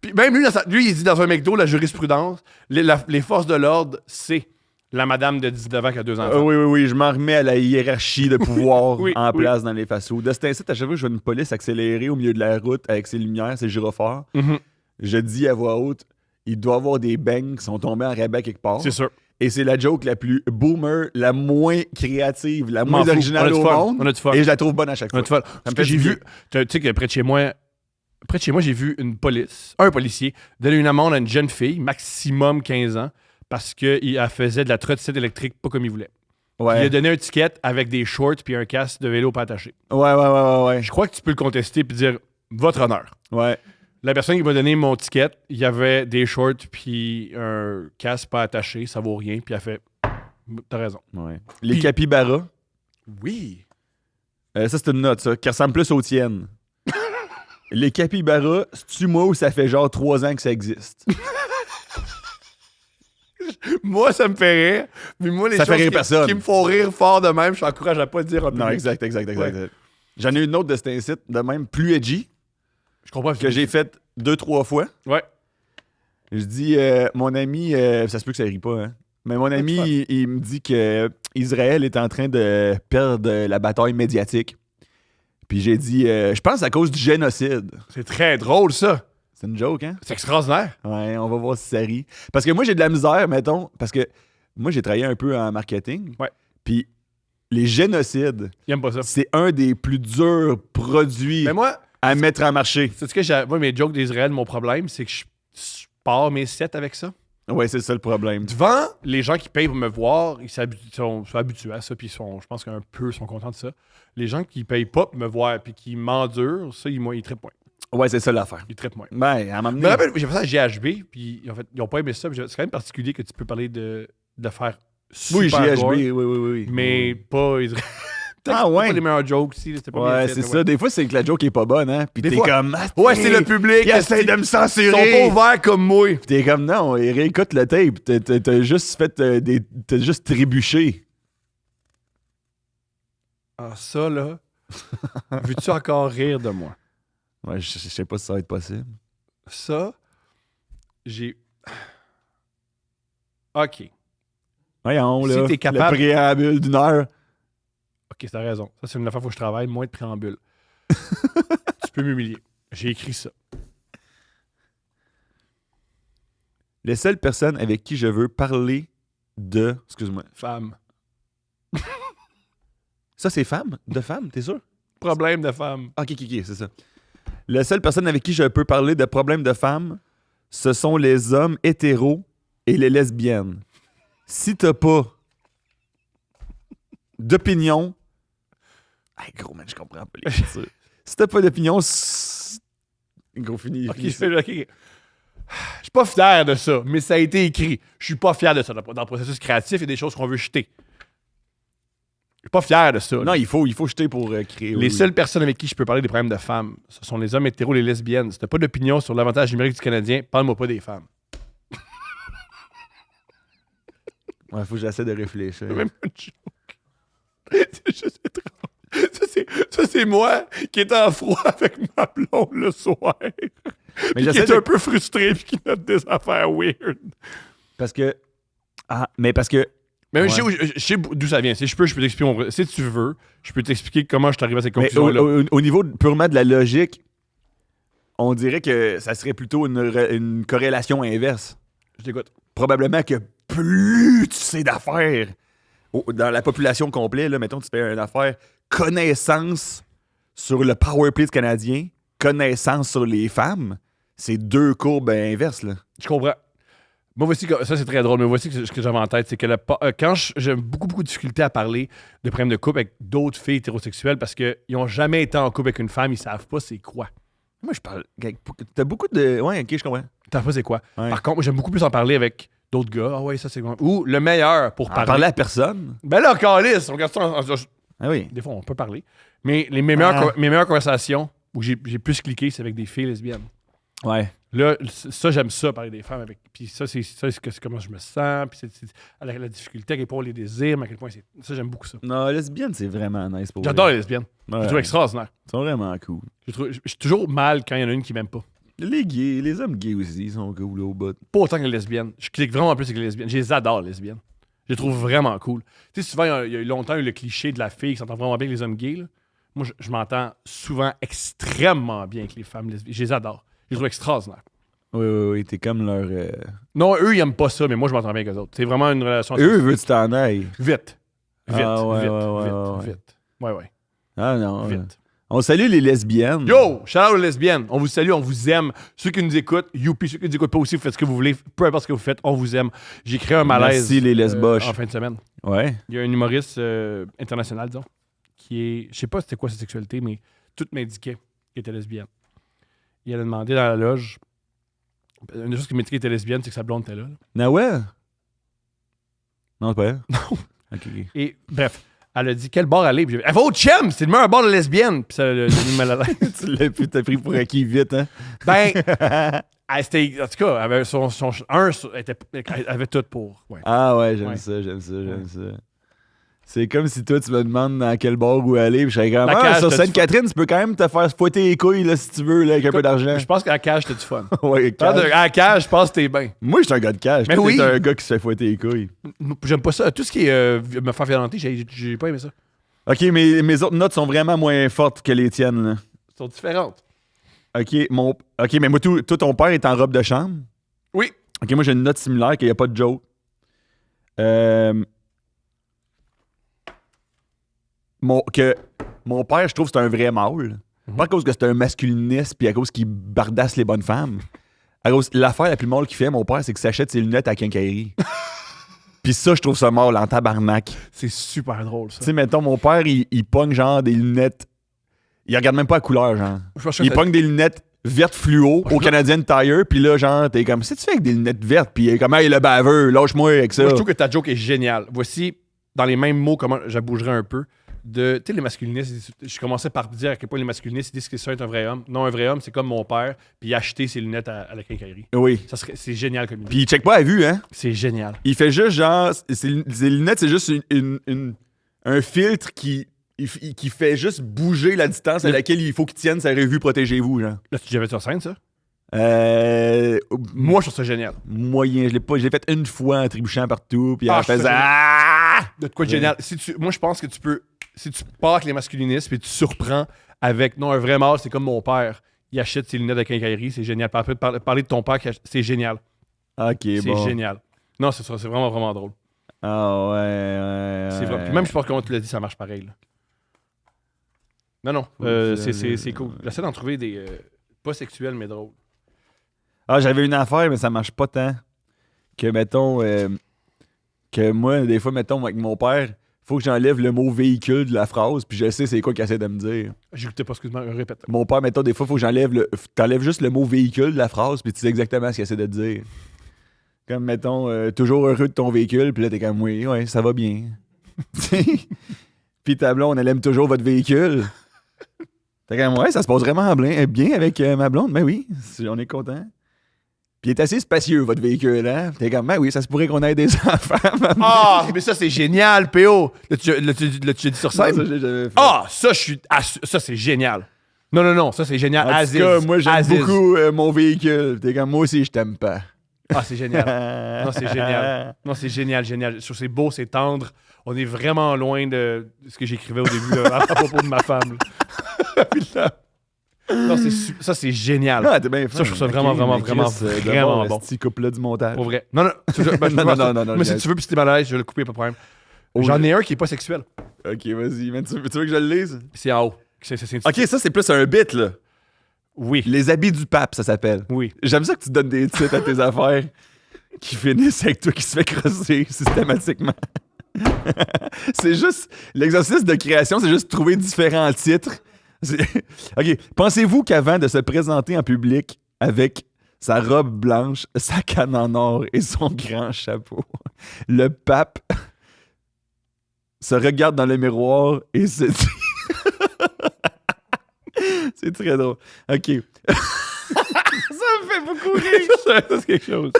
Puis même lui, il dit dans un McDo, la jurisprudence, les forces de l'ordre, c'est la madame de 19 ans qui a 2 enfants. Oui, je m'en remets à la hiérarchie de pouvoir Oui, en oui. place dans les fast-foods. De cet incite, à chaque fois que je vois une police accélérer au milieu de la route avec ses lumières, ses gyrophares, je dis à voix haute, il doit y avoir des bangs qui sont tombés en rabais quelque part. C'est sûr. Et c'est la joke la plus boomer, la moins créative, la moins M'en fous. originale On a au du fun. monde. On a du fun. Et je la trouve bonne à chaque On a fois. du fun. me Parce que fait j'ai du vu, tu sais que près de chez moi, j'ai vu un policier donner une amende à une jeune fille, maximum 15 ans, parce qu'elle faisait de la trottinette électrique pas comme il voulait. Il a Ouais. donné un ticket avec des shorts puis un casque de vélo pas attaché. Ouais. Je crois que tu peux le contester puis dire votre honneur. Ouais. La personne qui m'a donné mon ticket, il y avait des shorts puis un casque pas attaché, ça vaut rien, puis elle fait t'as raison. Ouais. Les Puis- capybaras, Oui. ça c'est une note, ça, qui ressemble plus aux tiennes. Les capybaras, c'est-tu moi où ça fait genre 3 ans que ça existe? Moi, ça me fait rire. Mais moi, les Ça fait choses rire personne. qui me font rire fort de même, je t'encourage à pas le dire en public. Non, exact. Ouais. J'en ai une autre de cet incite, de même, plus edgy, Je comprends. que j'ai faite 2-3 fois. Ouais. Je dis, mon ami, ça se peut que ça rit pas, hein? Mais mon ami, fun. il me dit que Israël est en train de perdre la bataille médiatique. Puis j'ai dit, je pense à cause du génocide. C'est très drôle, ça. C'est une joke, hein? C'est extraordinaire. Ouais, on va voir si ça rit. Parce que moi, j'ai de la misère, mettons, parce que moi, j'ai travaillé un peu en marketing. Ouais. Puis les génocides, Il aime pas ça. c'est un des plus durs produits Mais moi, à mettre en marché. c'est ce que moi, mes jokes d'Israël, mon problème, c'est que je pars mes sets avec ça. Ouais, c'est ça le problème. Devant les gens qui payent pour me voir, ils sont habitués à ça, puis je pense qu'un peu sont contents de ça. Les gens qui payent pas pour me voir, puis qui m'endurent, ça, ils trippent moins. Ouais, c'est ça l'affaire. Ils trippent moins. Ben, à un moment Je me donné, rappelle, j'ai fait ça à GHB, puis en fait, ils ont pas aimé ça. Puis c'est quand même particulier que tu peux parler de faire super oui, GHB, gore, oui. mais pas Israël. Ah ouais? Pas les meilleurs jokes aussi. C'était pas Ouais, bien c'est fait, ça. Des fois, c'est que la joke est pas bonne, hein? Puis Des t'es fois. comme... Ouais, c'est le public. Il essaie de me Ils sont censurer. pas ouverts comme moi. Puis t'es comme, non, et réécoute le tape. T'as juste fait t'as juste trébuché. Ah, ça, là. Veux-tu encore rire de moi? Ouais, je sais pas si ça va être possible. Ça, j'ai. OK. Voyons, Si là. t'es capable- Le préambule d'1 heure. OK, t'as raison. Ça, c'est une affaire où je travaille, moins de préambule. Tu peux m'humilier. J'ai écrit ça. Les seules personnes avec qui je veux parler de... Excuse-moi. Femme. Ça, c'est femme? De femme, t'es sûr? Problème de femme. Ok, c'est ça. Les seules personnes avec qui je peux parler de problèmes de femmes, ce sont les hommes hétéros et les lesbiennes. Si t'as pas d'opinion... Hey, gros, man, je comprends pas les choses. Si t'as pas d'opinion... Gros, fini. OK, fini. OK. Je suis pas fier de ça, mais ça a été écrit. Je suis pas fier de ça. Dans le processus créatif, il y a des choses qu'on veut jeter. Je suis pas fier de ça. là. Non, il faut jeter pour créer. Les seules personnes avec qui je peux parler des problèmes de femmes, ce sont les hommes hétéros, les lesbiennes. Si t'as pas d'opinion sur l'avantage numérique du Canadien, parle-moi pas des femmes. Ouais, faut que j'essaie de réfléchir. C'est même pas une joke. C'est juste étrange. Ça, c'est moi qui est en froid avec ma blonde le soir. Mais Qui j'essaie est de... un peu frustré puis qui note des affaires weird. Parce que... Ah, mais parce que... Mais Ouais. je sais d'où ça vient. Si je peux t'expliquer. Si tu veux, je peux t'expliquer comment je suis arrivé à cette Mais conclusion-là. au niveau purement de la logique, on dirait que ça serait plutôt une corrélation inverse. Je t'écoute. Probablement que plus tu sais d'affaires dans la population complète, là, mettons, tu fais une affaire connaissance sur le power play du Canadien, connaissance sur les femmes, c'est deux courbes inverses, là. Je comprends. Moi, voici que ça, c'est très drôle, mais voici ce que j'avais en tête, c'est que quand j'ai beaucoup de difficulté à parler de problèmes de couple avec d'autres filles hétérosexuelles parce qu'ils n'ont jamais été en couple avec une femme, ils savent pas c'est quoi. Moi, je parle. T'as beaucoup de. Ouais, ok, je comprends. Ils savent pas c'est quoi. Ouais. Par contre, moi, j'aime beaucoup plus en parler avec d'autres gars. Ah ouais, ça, c'est bon. Ou le meilleur pour parler. Parler à personne. Ben là, Calis, on regarde ça Ah oui. des fois, on peut parler. Mais mes meilleures conversations où j'ai plus cliqué, c'est avec des filles lesbiennes. Ouais. Là, ça, j'aime ça, parler des femmes. Puis ça, c'est comment je me sens. Puis c'est la difficulté à quel point les désirs, mais à quel point c'est. Ça, j'aime beaucoup ça. Non, lesbienne, c'est vraiment nice pour J'adore vrai. les lesbiennes. Ouais. Je les trouve extraordinaires. Ils sont vraiment cool. Je suis toujours mal quand il y en a une qui m'aime pas. Les gays, les hommes gays aussi, ils sont cool au bout. Pas autant que les lesbiennes. Je clique vraiment plus avec les lesbiennes. Je les adore, les lesbiennes. Je les trouve vraiment cool. Tu sais, souvent, il y a longtemps eu le cliché de la fille qui s'entend vraiment bien avec les hommes gays. Là. Moi, je m'entends souvent extrêmement bien avec les femmes lesbiennes. Je les adore. Je les trouve extraordinaires. Oui, t'es comme leur. Non, eux, ils aiment pas ça, mais moi, je m'entends bien avec eux autres. C'est vraiment une relation... Eux, veulent que tu t'en ailles. Vite. Ah, ouais, vite, ouais. vite. Ouais. Ah non. Vite. On salue les lesbiennes. Yo! Shout out aux lesbiennes. On vous salue, on vous aime. Ceux qui nous écoutent, youpi. Ceux qui nous écoutent pas aussi, vous faites ce que vous voulez. Peu importe ce que vous faites, on vous aime. J'ai créé un malaise. Merci, les lesboches. En fin de semaine. Ouais. Il y a un humoriste international, disons, qui est... Je sais pas c'était quoi sa sexualité, mais tout m'indiquait qu'il était lesbienne. Il allait demander dans la loge... Une des choses qui m'indiquait qu'il était lesbienne, c'est que sa blonde était là. Nawel? Non, c'est pas elle? Non. Ok. Et bref, elle a dit quel bar aller. Puis j'ai dit, elle va au Chem, c'est le meilleur bar de lesbienne. Puis ça l'a mis mal à l'aise. Tu l'as pu, t'as pris pour acquis vite, hein? Ben, en tout cas, elle avait elle avait tout pour. Ouais. Ah ouais, j'aime Ouais. ça. C'est comme si toi, tu me demandes dans quel bar où aller, puis je serais comme, La cage, sur t'as-tu Sainte-Catherine, tu peux quand même te faire fouetter les couilles, là, si tu veux, là, avec un peu d'argent. Je pense qu'à la cage, c'était du fun. Ouais, À cage. la cage, je pense que t'es bien. Moi, je suis un gars de cage. Mais Toi, oui. t'es un gars qui se fait fouetter les couilles. J'aime pas ça. Tout ce qui est me faire violenter, j'ai pas aimé ça. Ok, mais mes autres notes sont vraiment moins fortes que les tiennes, là. Elles sont différentes. Ok, mais moi, toi, ton père est en robe de chambre. Oui. Ok, moi, j'ai une note similaire, qu'il n'y a pas de joke. Mon père, je trouve que c'est un vrai mâle. Pas à cause que c'est un masculiniste puis à cause qu'il bardasse les bonnes femmes. À cause, l'affaire la plus mâle qu'il fait, mon père, c'est qu'il s'achète ses lunettes à quincaillerie. Puis ça, je trouve ça mâle en tabarnak. C'est super drôle, ça. Tu sais, mettons, mon père, il pogne genre des lunettes. Il regarde même pas la couleur, genre. Je pense que Il ça- pogne des lunettes vertes fluo au Canadian Tire, puis là, genre, t'es comme, si tu fais avec des lunettes vertes, puis il est comme, hey, le baveux, lâche-moi avec ça. Moi, je trouve que ta joke est géniale. Voici, dans les mêmes mots, comment j'abougerais un peu. Tu sais, les masculinistes, je commençais par dire à quel point les masculinistes ils disent que ça est un vrai homme. Non, un vrai homme, c'est comme mon père, puis acheter ses lunettes à la quincaillerie. Oui. C'est génial comme idée. Puis il check pas à vue, hein. C'est génial. Il fait juste, genre, ses lunettes, c'est juste un filtre qui fait juste bouger la distance à laquelle il faut qu'il tienne sa revue Protégez-vous, genre. Là, tu l'avais sur scène, ça? Moi, Je trouve ça génial. moyen, je l'ai fait une fois en trébuchant partout, puis Ah, en je fais faisant... ça. Ah! De quoi de génial. Moi, je pense que tu peux. Si tu pars avec les masculinistes puis tu surprends avec. Non, un vrai mâle, c'est comme mon père. Il achète ses lunettes de quincaillerie, c'est génial. Puis après, parler de ton père, c'est génial. Ok, C'est bon. génial. Non, c'est vraiment, vraiment drôle. Ah ouais. C'est vrai. Puis même, je pense que comment tu l'as dit, ça marche pareil. Là. Non. C'est cool. J'essaie d'en trouver des. Pas sexuels, mais drôles. Ah, j'avais une affaire, mais ça marche pas tant. Que, mettons, que moi, des fois, mettons, avec mon père, faut que j'enlève le mot véhicule de la phrase, puis je sais c'est quoi qu'il essaie de me dire. J'écoutais pas, excuse-moi, répète. Mon père, mettons, des fois, faut que t'enlèves juste le mot véhicule de la phrase, puis tu sais exactement ce qu'il essaie de te dire. Comme, mettons, toujours heureux de ton véhicule, puis là, t'es comme, oui, ouais, ça va bien. Puis ta blonde, elle aime toujours votre véhicule. T'es comme, ouais, ça se passe vraiment bien avec ma blonde. Ben oui, on est content. Puis il est assez spacieux, votre véhicule, hein? T'es comme, ben oui, ça se pourrait qu'on ait des enfants. Ah, mais ça, c'est génial, PO. L'as-tu dit sur Ça, scène? je l'ai jamais fait. Ah, ça, c'est génial. Non, ça, c'est génial. En tout Aziz. cas, moi, j'aime Aziz. beaucoup mon véhicule. T'es comme, moi aussi, je t'aime pas. Ah, c'est génial. Non, c'est génial. Non, c'est génial. Je trouve c'est beau, c'est tendre. On est vraiment loin de ce que j'écrivais au début là, à propos de ma femme. là. Puis là- non, ça, c'est génial. Ah, t'es bien Ça, je trouve ça vraiment bon. Petit couple-là du montage. Pour vrai. Non. Non, Mais si tu veux, puis si t'es mal à l'aise, je vais le couper, pas de problème. Oh, J'en ai un qui est pas sexuel. Ok, vas-y. Man, tu veux que je le lise? C'est en haut. OK, ça, c'est plus un bit, là. Oui. Les habits du pape, ça s'appelle. Oui. J'aime ça que tu donnes des titres à tes affaires qui finissent avec toi qui se fait crosser systématiquement. C'est juste... L'exercice de création, c'est juste trouver différents titres. OK. Pensez-vous qu'avant de se présenter en public avec sa robe blanche, sa canne en or et son grand chapeau, le pape se regarde dans le miroir et se dit... C'est très drôle. OK. Ça me fait beaucoup rire. Ça, c'est quelque chose.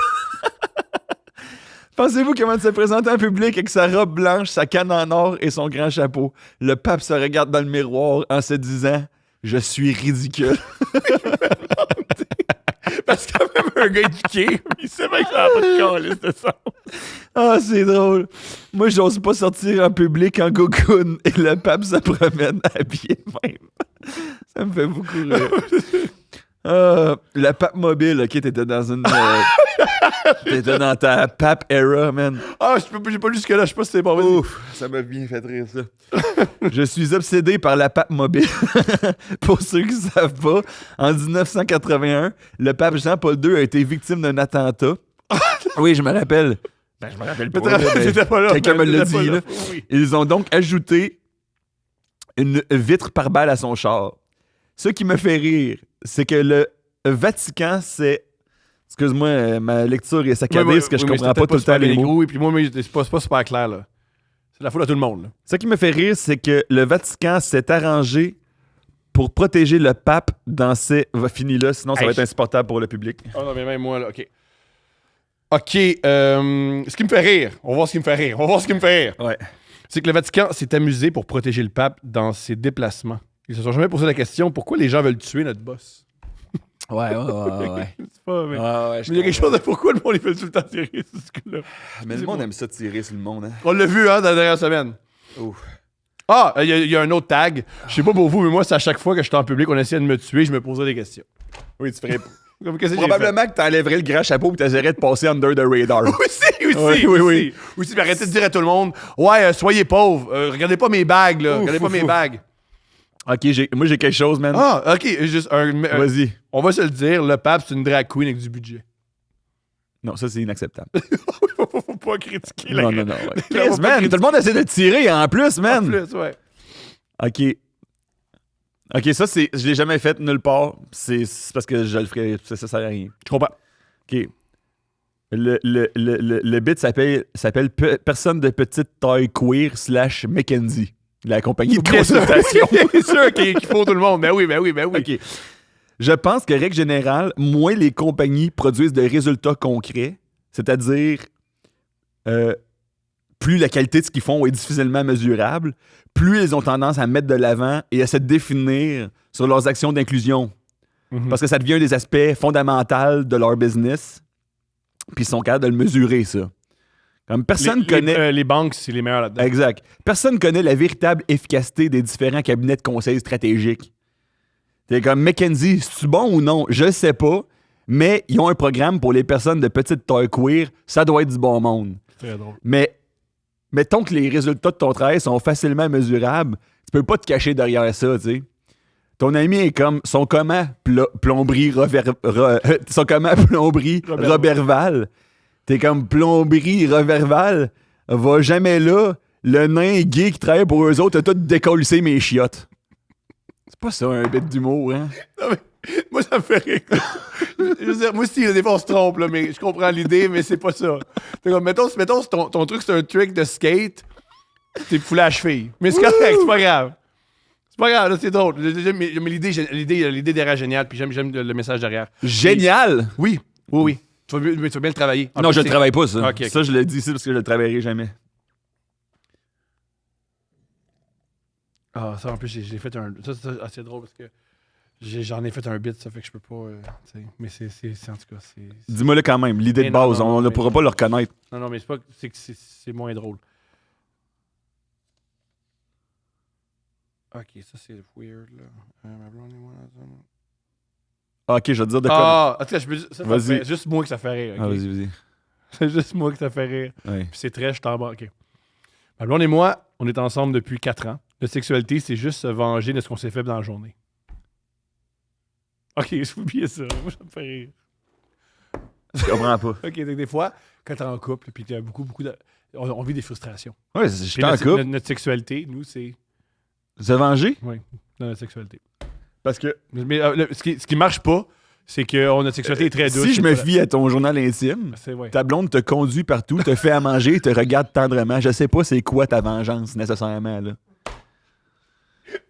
Pensez-vous qu'avant de se présenter en public avec sa robe blanche, sa canne en or et son grand chapeau, le pape se regarde dans le miroir en se disant « Je suis ridicule ». Parce que quand même un gars éduqué, il sait bien que ça n'a pas de calice de sens. Ah, c'est drôle. Moi, j'ose pas sortir en public en gogoune et le pape se promène habillé de même. Ça me fait beaucoup rire. La pape mobile, OK, t'étais dans une... t'étais dans ta pape era, man. Ah, j'ai pas lu jusque-là, je sais pas si c'est bon. Ouf, ça m'a bien fait rire, ça. Je suis obsédé par la pape mobile. Pour ceux qui ne savent pas, en 1981, le pape Jean-Paul II a été victime d'un attentat. Oui, je me rappelle. Ben, je me rappelle pas. J'étais pas là. Quelqu'un me l'a dit, là. Oui. Ils ont donc ajouté une vitre par balle à son char. Ce qui me fait rire, c'est que le Vatican, c'est... Excuse-moi, ma lecture est saccadée parce que je comprends pas tout le temps les mots. Oui, puis moi, c'est pas super clair, là. C'est la foule à tout le monde, là. Ce qui me fait rire, c'est que le Vatican s'est arrangé pour protéger le pape dans ses... Fini là, sinon ça va être insupportable pour le public. Oh non, mais même moi, là, OK. OK, ce qui me fait rire, on va voir ce qui me fait rire. Ouais. C'est que le Vatican s'est amusé pour protéger le pape dans ses déplacements. Ils se sont jamais posé la question, pourquoi les gens veulent tuer notre boss? Ouais. C'est pas, mais... Ouais, Mais il y a quelque chose de pourquoi le monde il fait tout le temps tirer ce coup-là. Mais le monde aime ça tirer sur le monde, hein. On l'a vu, hein, dans la dernière semaine. Ouf. Ah, il y a un autre tag. Je sais pas pour vous, mais moi, c'est à chaque fois que j'étais en public, on essayait de me tuer, je me posais des questions. Oui, tu ferais... Comme, qu'est-ce que j'ai Probablement que t'enlèverais le grand chapeau et t'essaierais de passer under the radar. fait? Oui. Aussi, puis arrêtez de dire à tout le monde, ouais, soyez pauvres, regardez pas mes bagues, là. Regardez pas mes bagues. OK, moi j'ai quelque chose, man. Ah, OK, juste Vas-y. on va se le dire, le pape, c'est une drag queen avec du budget. Non, ça c'est inacceptable. Faut pas critiquer la Non. Ouais. Chris, man, tout le monde essaie de tirer en plus, man. En plus, ouais. OK, ça, je l'ai jamais fait nulle part. C'est parce que je le ferais, ça sert à rien. Je comprends. OK. Le bit s'appelle Personne de petite taille queer / Mackenzie, la compagnie de consultation. C'est sûr qu'il faut tout le monde. Ben oui. OK. Je pense que, règle générale, moins les compagnies produisent de résultats concrets, c'est-à-dire plus la qualité de ce qu'ils font est difficilement mesurable, plus ils ont tendance à mettre de l'avant et à se définir sur leurs actions d'inclusion. Parce que ça devient un des aspects fondamentaux de leur business, puis ils sont capables de le mesurer, ça. Comme personne connaît... les banques, c'est les meilleurs là-dedans. Exact. Personne connaît la véritable efficacité des différents cabinets de conseil stratégiques. T'es comme, McKinsey, c'est-tu bon ou non? Je sais pas, mais ils ont un programme pour les personnes de petite taille queer, ça doit être du bon monde. C'est très drôle. Mais mettons que les résultats de ton travail sont facilement mesurables, tu peux pas te cacher derrière ça, tu sais. Ton ami est comme, son comment plomberie Roberval. T'es comme plomberie Roberval, va jamais là, le nain gay qui travaille pour eux autres a tout décollissé mes chiottes. C'est pas ça un bit d'humour, hein? Non, mais, moi, ça me fait rire. Je veux dire, moi aussi, des fois, on se trompe, là, mais je comprends l'idée, mais c'est pas ça. C'est comme, mettons ton truc, c'est un trick de skate, t'es foulé à la cheville. Mais c'est correct, c'est pas grave. C'est pas grave, là, c'est drôle. Mais l'idée derrière est géniale, puis j'aime le message derrière. Génial! Oui. Tu vas bien le travailler. Non, je le travaille pas, ça. Okay. Ça, je le dis ici parce que je le travaillerai jamais. Ah, ça, en plus, j'ai fait un... Ça, c'est drôle parce que j'en ai fait un bit, ça fait que je peux pas... mais c'est en tout cas, c'est... Dis-moi-le quand même, l'idée de non, base, on ne pourra pas le reconnaître. Non, mais c'est pas... C'est moins drôle. OK, ça, c'est weird, là. OK, je vais te dire de quoi. Ah, en tout cas, je peux dire... Ça Vas-y. fait juste moi que ça fait rire. Okay? Ah, vas-y. C'est juste moi que ça fait rire. Ouais. Puis c'est très, je t'en bats. OK. Ma blonde et moi, on est ensemble depuis 4 ans. Notre sexualité, c'est juste se venger de ce qu'on s'est fait dans la journée. OK, j'ai oublié ça. Moi, ça me fait rire. Je comprends pas. OK, donc des fois, quand t'es en couple, puis t'as beaucoup de... On vit des frustrations. Ouais, je Puis suis en notre, couple. notre sexualité, nous, c'est... Se venger? Oui, dans notre sexualité. Parce que Mais ce qui marche pas, c'est que notre sexualité est très douce. si je me fie à ton journal intime, C'est vrai. ta blonde te conduit partout, te fait à manger, te regarde tendrement. Je sais pas c'est quoi ta vengeance nécessairement, là.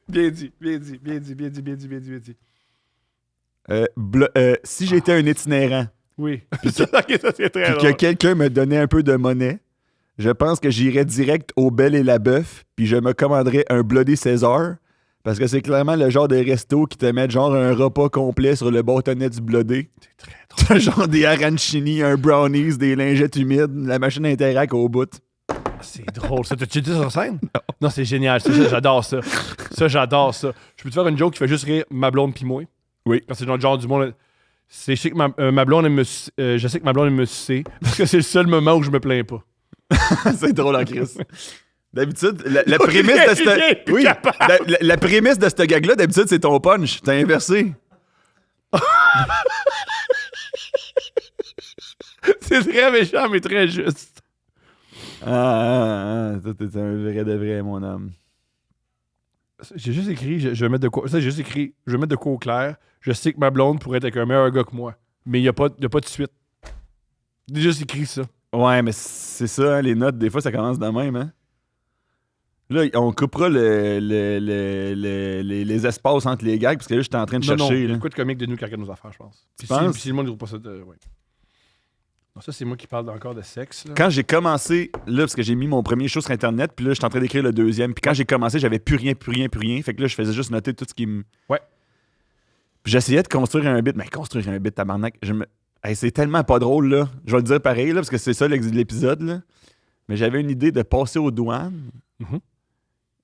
Bien dit, bien dit, bien dit, bien dit, bien dit, bien dit, bien dit. Si j'étais un itinérant, Oui. Ok, ça, c'est très puis que drôle. quelqu'un me donnait un peu de monnaie, je pense que j'irais direct au Bel et la Bœuf, puis je me commanderais un Bloody César, parce que c'est clairement le genre de resto qui te met genre un repas complet sur le bâtonnet du Bloody. C'est très drôle. T'as genre des arancini, un brownies, des lingettes humides, la machine Interac au bout. C'est drôle. Ça, t'as-tu dit ça sur scène? Non, c'est génial. Ça, j'adore ça. Ça, j'adore ça. Je peux te faire une joke qui fait juste rire ma blonde pis moi. Oui. Quand c'est dans le genre du monde... Je sais que ma blonde aime me je sais que ma blonde aime me sucer parce que c'est le seul moment où je me plains pas. C'est drôle en crise. D'habitude, la prémisse de cette... Oui, la prémisse de ce gag-là, d'habitude, c'est ton punch. T'as inversé. C'est très méchant, mais très juste. Toi, t'es un vrai de vrai, mon homme. J'ai juste écrit, je vais mettre de quoi. Ça, j'ai juste écrit, je vais mettre de quoi au clair. Je sais que ma blonde pourrait être avec un meilleur gars que moi. Mais il n'y a pas de suite. J'ai juste écrit ça. Ouais, mais c'est ça, hein, les notes, des fois, ça commence de même, hein. Là, on coupera les espaces entre les gags, parce que là, j'étais en train de chercher. Non, Là. écoute comique de nous qui regarde nos affaires, je pense. Puis penses? si le monde ne trouve pas ça, ouais. Non, ça, c'est moi qui parle encore de sexe. Là. Quand j'ai commencé, là, parce que j'ai mis mon premier show sur Internet, puis là, j'étais en train d'écrire le deuxième. Puis quand j'ai commencé, j'avais plus rien. Fait que là, je faisais juste noter tout ce qui me... Ouais. Puis j'essayais de construire un bit. Mais construire un bit, tabarnak, hey, c'est tellement pas drôle, là. Je vais le dire pareil, là, parce que c'est ça l'épisode, là. Mais j'avais une idée de passer aux douanes. Mhm.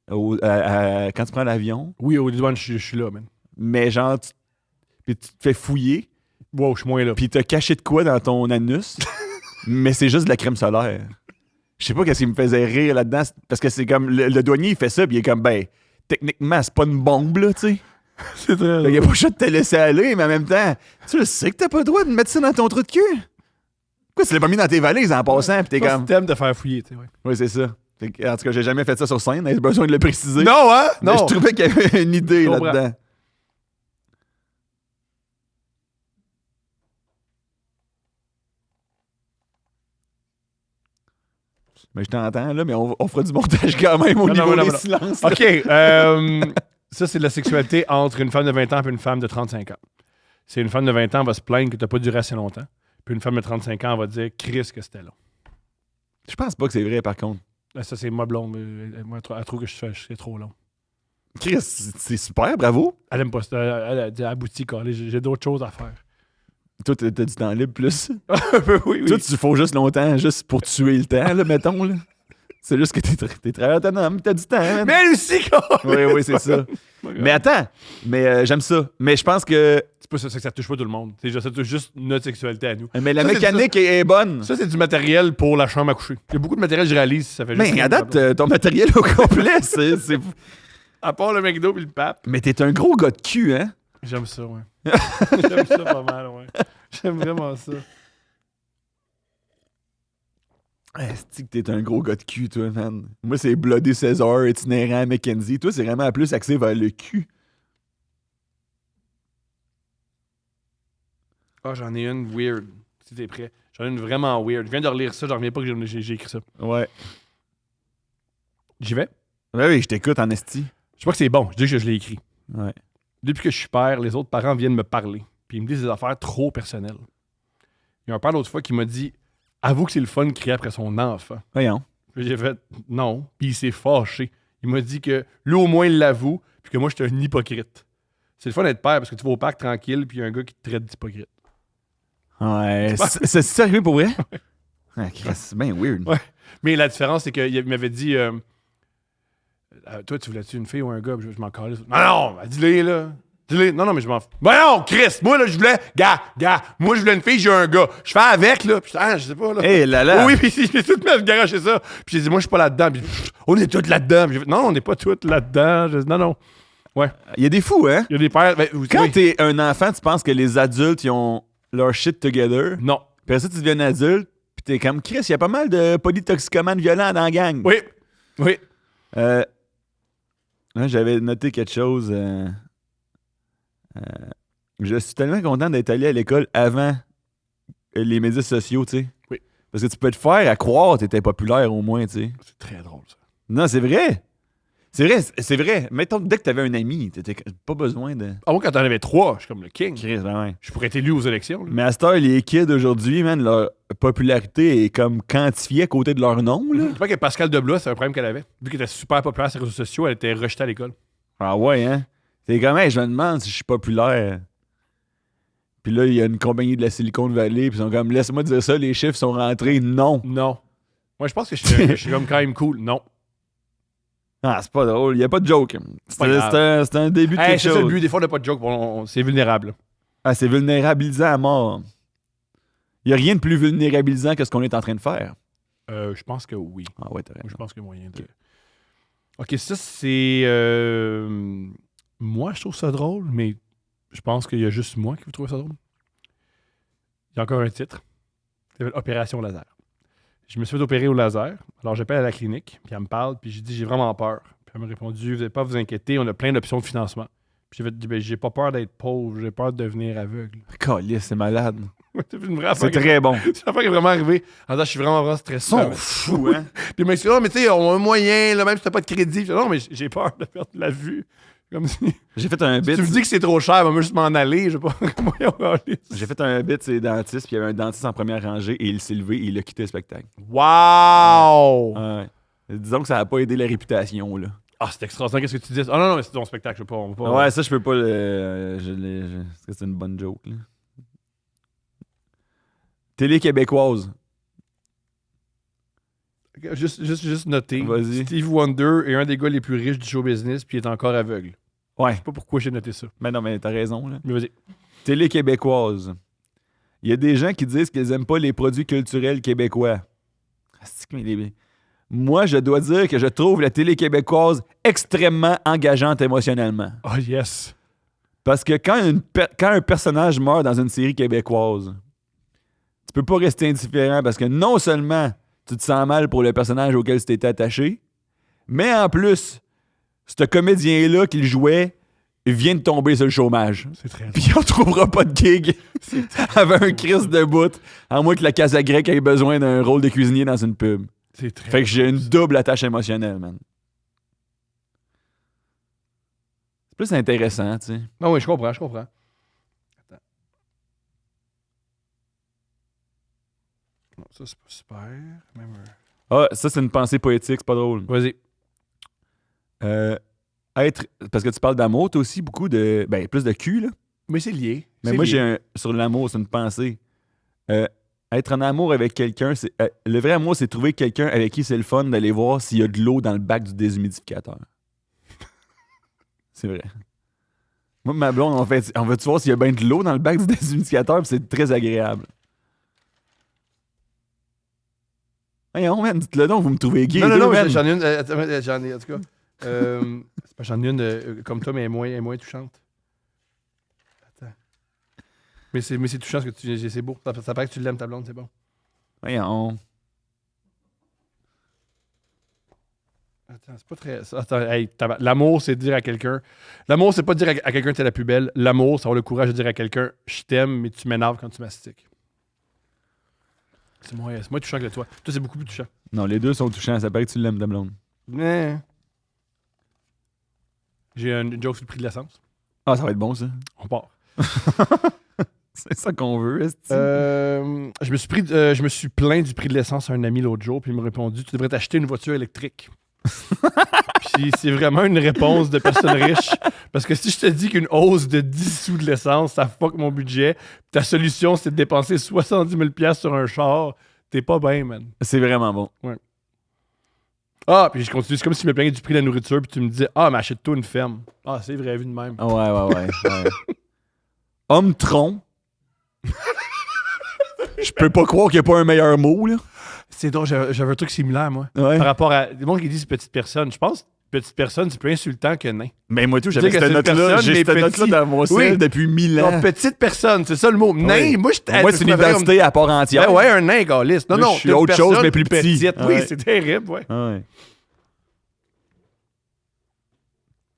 Quand tu prends l'avion. Oui, au douane, je suis là, man. Mais genre, puis tu te fais fouiller. Wow, je suis moins là. Puis t'as caché de quoi dans ton anus. Mais c'est juste de la crème solaire. Je sais pas qu'est-ce qui me faisait rire là-dedans. Parce que c'est comme, le douanier, il fait ça, puis il est comme, ben, techniquement, c'est pas une bombe, là, tu sais. C'est très Il a pas le choix de te laisser aller, mais en même temps, tu le sais que t'as pas le droit de mettre ça dans ton trou de cul. Pourquoi tu l'as pas mis dans tes valises en passant, puis t'es comme... comme... T'aimes de faire fouiller, tu sais, ouais. Oui, c'est ça. En tout cas, j'ai jamais fait ça sur scène, j'ai besoin de le préciser. Non, hein? Mais Non! je trouvais qu'il y avait une idée Je comprends. là-dedans. Mais je t'entends, là, mais on fera du montage quand même au niveau des silences. là. OK. Ça, c'est de la sexualité entre une femme de 20 ans et une femme de 35 ans. C'est une femme de 20 ans va se plaindre que t'as pas duré assez longtemps. Puis une femme de 35 ans va dire « Chris, que c'était long. Je pense pas que c'est vrai, par contre. » Ça, c'est ma blonde. Elle trouve que je fais trop long. Chris, c'est super, bravo. Elle aime pas ça. Elle a dit « Abouti, calé, j'ai d'autres choses à faire. Toi, t'as du temps libre plus. » Oui, oui. Toi, tu fous juste longtemps, juste pour tuer le temps, là, mettons, là. C'est juste que t'es très autonome, t'as du temps. Man. Mais elle aussi, calé! Oui, c'est ça. Mais attends, j'aime ça. Mais je pense que... C'est pas ça, c'est que ça touche pas tout le monde. Ça touche juste notre sexualité à nous. Mais la Ça, c'est mécanique est bonne. Ça, c'est du matériel pour la chambre à coucher. Il y a beaucoup de matériel que je réalise. Ça fait juste Mais à date, ton matériel au complet, c'est... À part le McDo et le pape. Mais t'es un gros gars de cul, hein? J'aime ça, ouais. J'aime ça pas mal, ouais. J'aime vraiment ça. Est-ce que t'es un gros gars de cul, toi, man? Moi, c'est Bloody César, itinérant, Mackenzie. Toi, c'est vraiment plus axé vers le cul. Ah, j'en ai une weird. Si t'es prêt. J'en ai une vraiment weird. Je viens de relire ça, j'en reviens pas que j'ai écrit ça. Ouais. J'y vais? Ouais, oui, je t'écoute en esti. Je sais pas que c'est bon, je dis que je l'ai écrit. Ouais. Depuis que je suis père, les autres parents viennent me parler. Puis ils me disent des affaires trop personnelles. Il y a un père l'autre fois qui m'a dit « Avoue que c'est le fun de crier après son enfant. » Voyons. Puis j'ai fait « Non. » Puis il s'est fâché. Il m'a dit que lui au moins il l'avoue, puis que moi j'étais un hypocrite. C'est le fun d'être père parce que tu vas au parc tranquille, puis il y a un gars qui te traite d'hypocrite. Ouais. C'est arrivé pour vrai? Ah, Chris, c'est bien weird. Ouais. Mais la différence, c'est qu'il m'avait dit toi, tu voulais-tu une fille ou un gars? Je m'en calais. Non, dis-le, là. Dis-le. Non, mais je m'en fous. Voyons, Chris, moi, là, je voulais. Gars, moi, je voulais une fille, j'ai un gars. Je fais avec, là. Puis, je sais pas, là. Hé là là! Oui, puis j'ai tout mis à garocher ça. Puis j'ai dit, moi, je suis pas là-dedans. Puis, on est tous là-dedans. Puis j'ai fait, non, on n'est pas tous là-dedans. Non. Ouais. Il y a des fous, hein? Il y a des pères. Quand oui. t'es un enfant, tu penses que les adultes, ils ont leur shit together. Non. Puis après ça, tu deviens un adulte, puis t'es comme Chris, il y a pas mal de polytoxicomanes violents dans la gang. Oui. Là, j'avais noté quelque chose. Je suis tellement content d'être allé à l'école avant les médias sociaux, tu sais. Oui. Parce que tu peux te faire à croire que t'étais populaire au moins, tu sais. C'est très drôle, ça. Non, c'est vrai. C'est vrai. Mettons, dès que t'avais un ami, t'étais pas besoin de... Ah, moi, quand t'en avais 3, je suis comme le king. Chris, ben ouais. Je pourrais être élu aux élections. Là. Mais à cette heure, les kids aujourd'hui, man, leur popularité est comme quantifiée à côté de leur nom, là. Je sais pas que Pascal Deblois, c'est un problème qu'elle avait. Vu qu'elle était super populaire sur les réseaux sociaux, elle était rejetée à l'école. Ah ouais, hein? C'est comme, hey, je me demande si je suis populaire. Puis là, il y a une compagnie de la Silicon Valley, puis ils sont comme, laisse-moi dire ça, les chiffres sont rentrés. Non. Non. Moi, je pense que je suis comme quand même cool. Non. Ah, c'est pas drôle. Il n'y a pas de joke. C'est un début de quelque C'est ça le chose. but. Des fois, on n'a pas de joke. C'est vulnérable. Ah, c'est vulnérabilisant à mort. Il n'y a rien de plus vulnérabilisant que ce qu'on est en train de faire. Je pense que oui. Ah ouais, t'as Moi, je raison. pense qu'il y a moyen de... OK, ça, c'est... Moi, je trouve ça drôle, mais je pense qu'il y a juste moi qui vous trouve ça drôle. Il y a encore un titre. Ça s'appelle Opération Laser. Je me suis fait opérer au laser. Alors, j'appelle à la clinique, puis elle me parle, puis j'ai dit, j'ai vraiment peur. Puis elle m'a répondu, vous n'avez pas à vous inquiéter, on a plein d'options de financement. Puis j'ai dit, ben, j'ai pas peur d'être pauvre, j'ai peur de devenir aveugle. Calisse, c'est malade. C'est une vraie C'est affaire très bon. c'est l'affaire qui est vraiment arrivée. En disant, je suis vraiment stressé. Ils sont fous, hein? Puis il m'a dit, non, mais tu sais, on a un moyen, là, même si t'as pas de crédit. Je dis, non, mais j'ai peur de perdre la vue. Comme si. J'ai fait un Si bit. tu me dis que c'est trop cher, va juste m'en aller. Je sais pas comment aller. J'ai fait un bit, c'est les dentistes, puis il y avait un dentiste en première rangée, et il s'est levé et il a quitté le spectacle. Wow! Ouais. Disons que ça n'a pas aidé la réputation, là. Ah, c'est extraordinaire. Qu'est-ce que tu dis? Ah non, mais c'est ton spectacle. Je sais pas. On va pas... Ouais, ça, je peux pas le. Parce que c'est une bonne joke, là. Télé québécoise. Juste noter. Vas-y. Steve Wonder est un des gars les plus riches du show business, puis il est encore aveugle. Ouais. Je sais pas pourquoi j'ai noté ça. Mais non, mais t'as raison, là. Mais vas-y. Télé québécoise. Il y a des gens qui disent qu'ils aiment pas les produits culturels québécois. Asti que moi, je dois dire que je trouve la télé québécoise extrêmement engageante émotionnellement. Oh yes. Parce que quand un personnage meurt dans une série québécoise, tu peux pas rester indifférent parce que non seulement tu te sens mal pour le personnage auquel tu t'étais attaché, mais en plus, ce comédien-là qu'il jouait vient de tomber sur le chômage. C'est très Puis on trouvera pas de gig avec un Chris de bout, à moins que la Casa Grecque ait besoin d'un rôle de cuisinier dans une pub. C'est très Fait que j'ai une double attache émotionnelle, man. C'est plus intéressant, tu sais. Non, oui, je comprends. Attends. Non, ça, c'est pas super. Même Ah, ça, c'est une pensée poétique, c'est pas drôle. Vas-y. Parce que tu parles d'amour, t'as aussi beaucoup de... Ben, plus de cul, là. Mais c'est lié. Mais C'est moi, lié. sur l'amour, c'est une pensée. Être en amour avec quelqu'un, c'est le vrai amour, c'est trouver quelqu'un avec qui c'est le fun d'aller voir s'il y a de l'eau dans le bac du déshumidificateur. C'est vrai. Moi, ma blonde, on va-tu voir s'il y a bien de l'eau dans le bac du déshumidificateur, puis c'est très agréable. Hey, on man, dites-le donc, vous me trouvez gay. Non, man. j'en ai une. J'en ai, en tout cas. C'est pas j'en ai une comme toi, mais elle est moins touchante. Attends. Mais c'est touchant ce que tu dis. C'est beau. Ça paraît que tu l'aimes, ta blonde, c'est bon. Voyons. Attends, c'est pas très. Attends, hey, l'amour, c'est dire à quelqu'un. L'amour, c'est pas dire à quelqu'un t'es la plus belle. L'amour, c'est avoir le courage de dire à quelqu'un je t'aime, mais tu m'énerves quand tu mastiques. C'est moins touchant que toi. Toi, c'est beaucoup plus touchant. Non, les deux sont touchants. Ça paraît que tu l'aimes, ta blonde. Mais. J'ai une joke sur le prix de l'essence. Ah, ça va être bon, ça. On part. C'est ça qu'on veut, est-ce Je me suis plaint du prix de l'essence à un ami l'autre jour, puis il m'a répondu tu devrais t'acheter une voiture électrique. Puis c'est vraiment une réponse de personne riche. Parce que si je te dis qu'une hausse de 10 sous de l'essence, ça fuck mon budget, ta solution c'est de dépenser 70 000$ sur un char, t'es pas bien, man. C'est vraiment bon. Ouais. Ah, puis je continue. C'est comme si tu me plaignais du prix de la nourriture, puis tu me disais, ah, mais achète-toi une ferme. Ah, c'est vrai, vu de même. Ouais. Homme tronc. Je peux pas croire qu'il n'y a pas un meilleur mot, là. C'est drôle, j'avais un truc similaire, moi. Ouais. Par rapport à. Les gens qui disent petite personne. Je pense que petite personne, c'est plus insultant que nain. Mais moi, tout, Tu j'avais sais que cette c'est une note-là. personne, J'ai mais cette note-là petit. dans mon Oui. ciel depuis 1000 ans. Non, petite personne, c'est ça le mot. Nain, Oui. moi, Moi, c'est une identité à part entière. Ben ouais, un nain, gaulliste. Non, Moi, non, je suis t'es une autre chose, personne mais plus petit. petite. Oui, Ouais. c'est terrible, ouais. Ouais.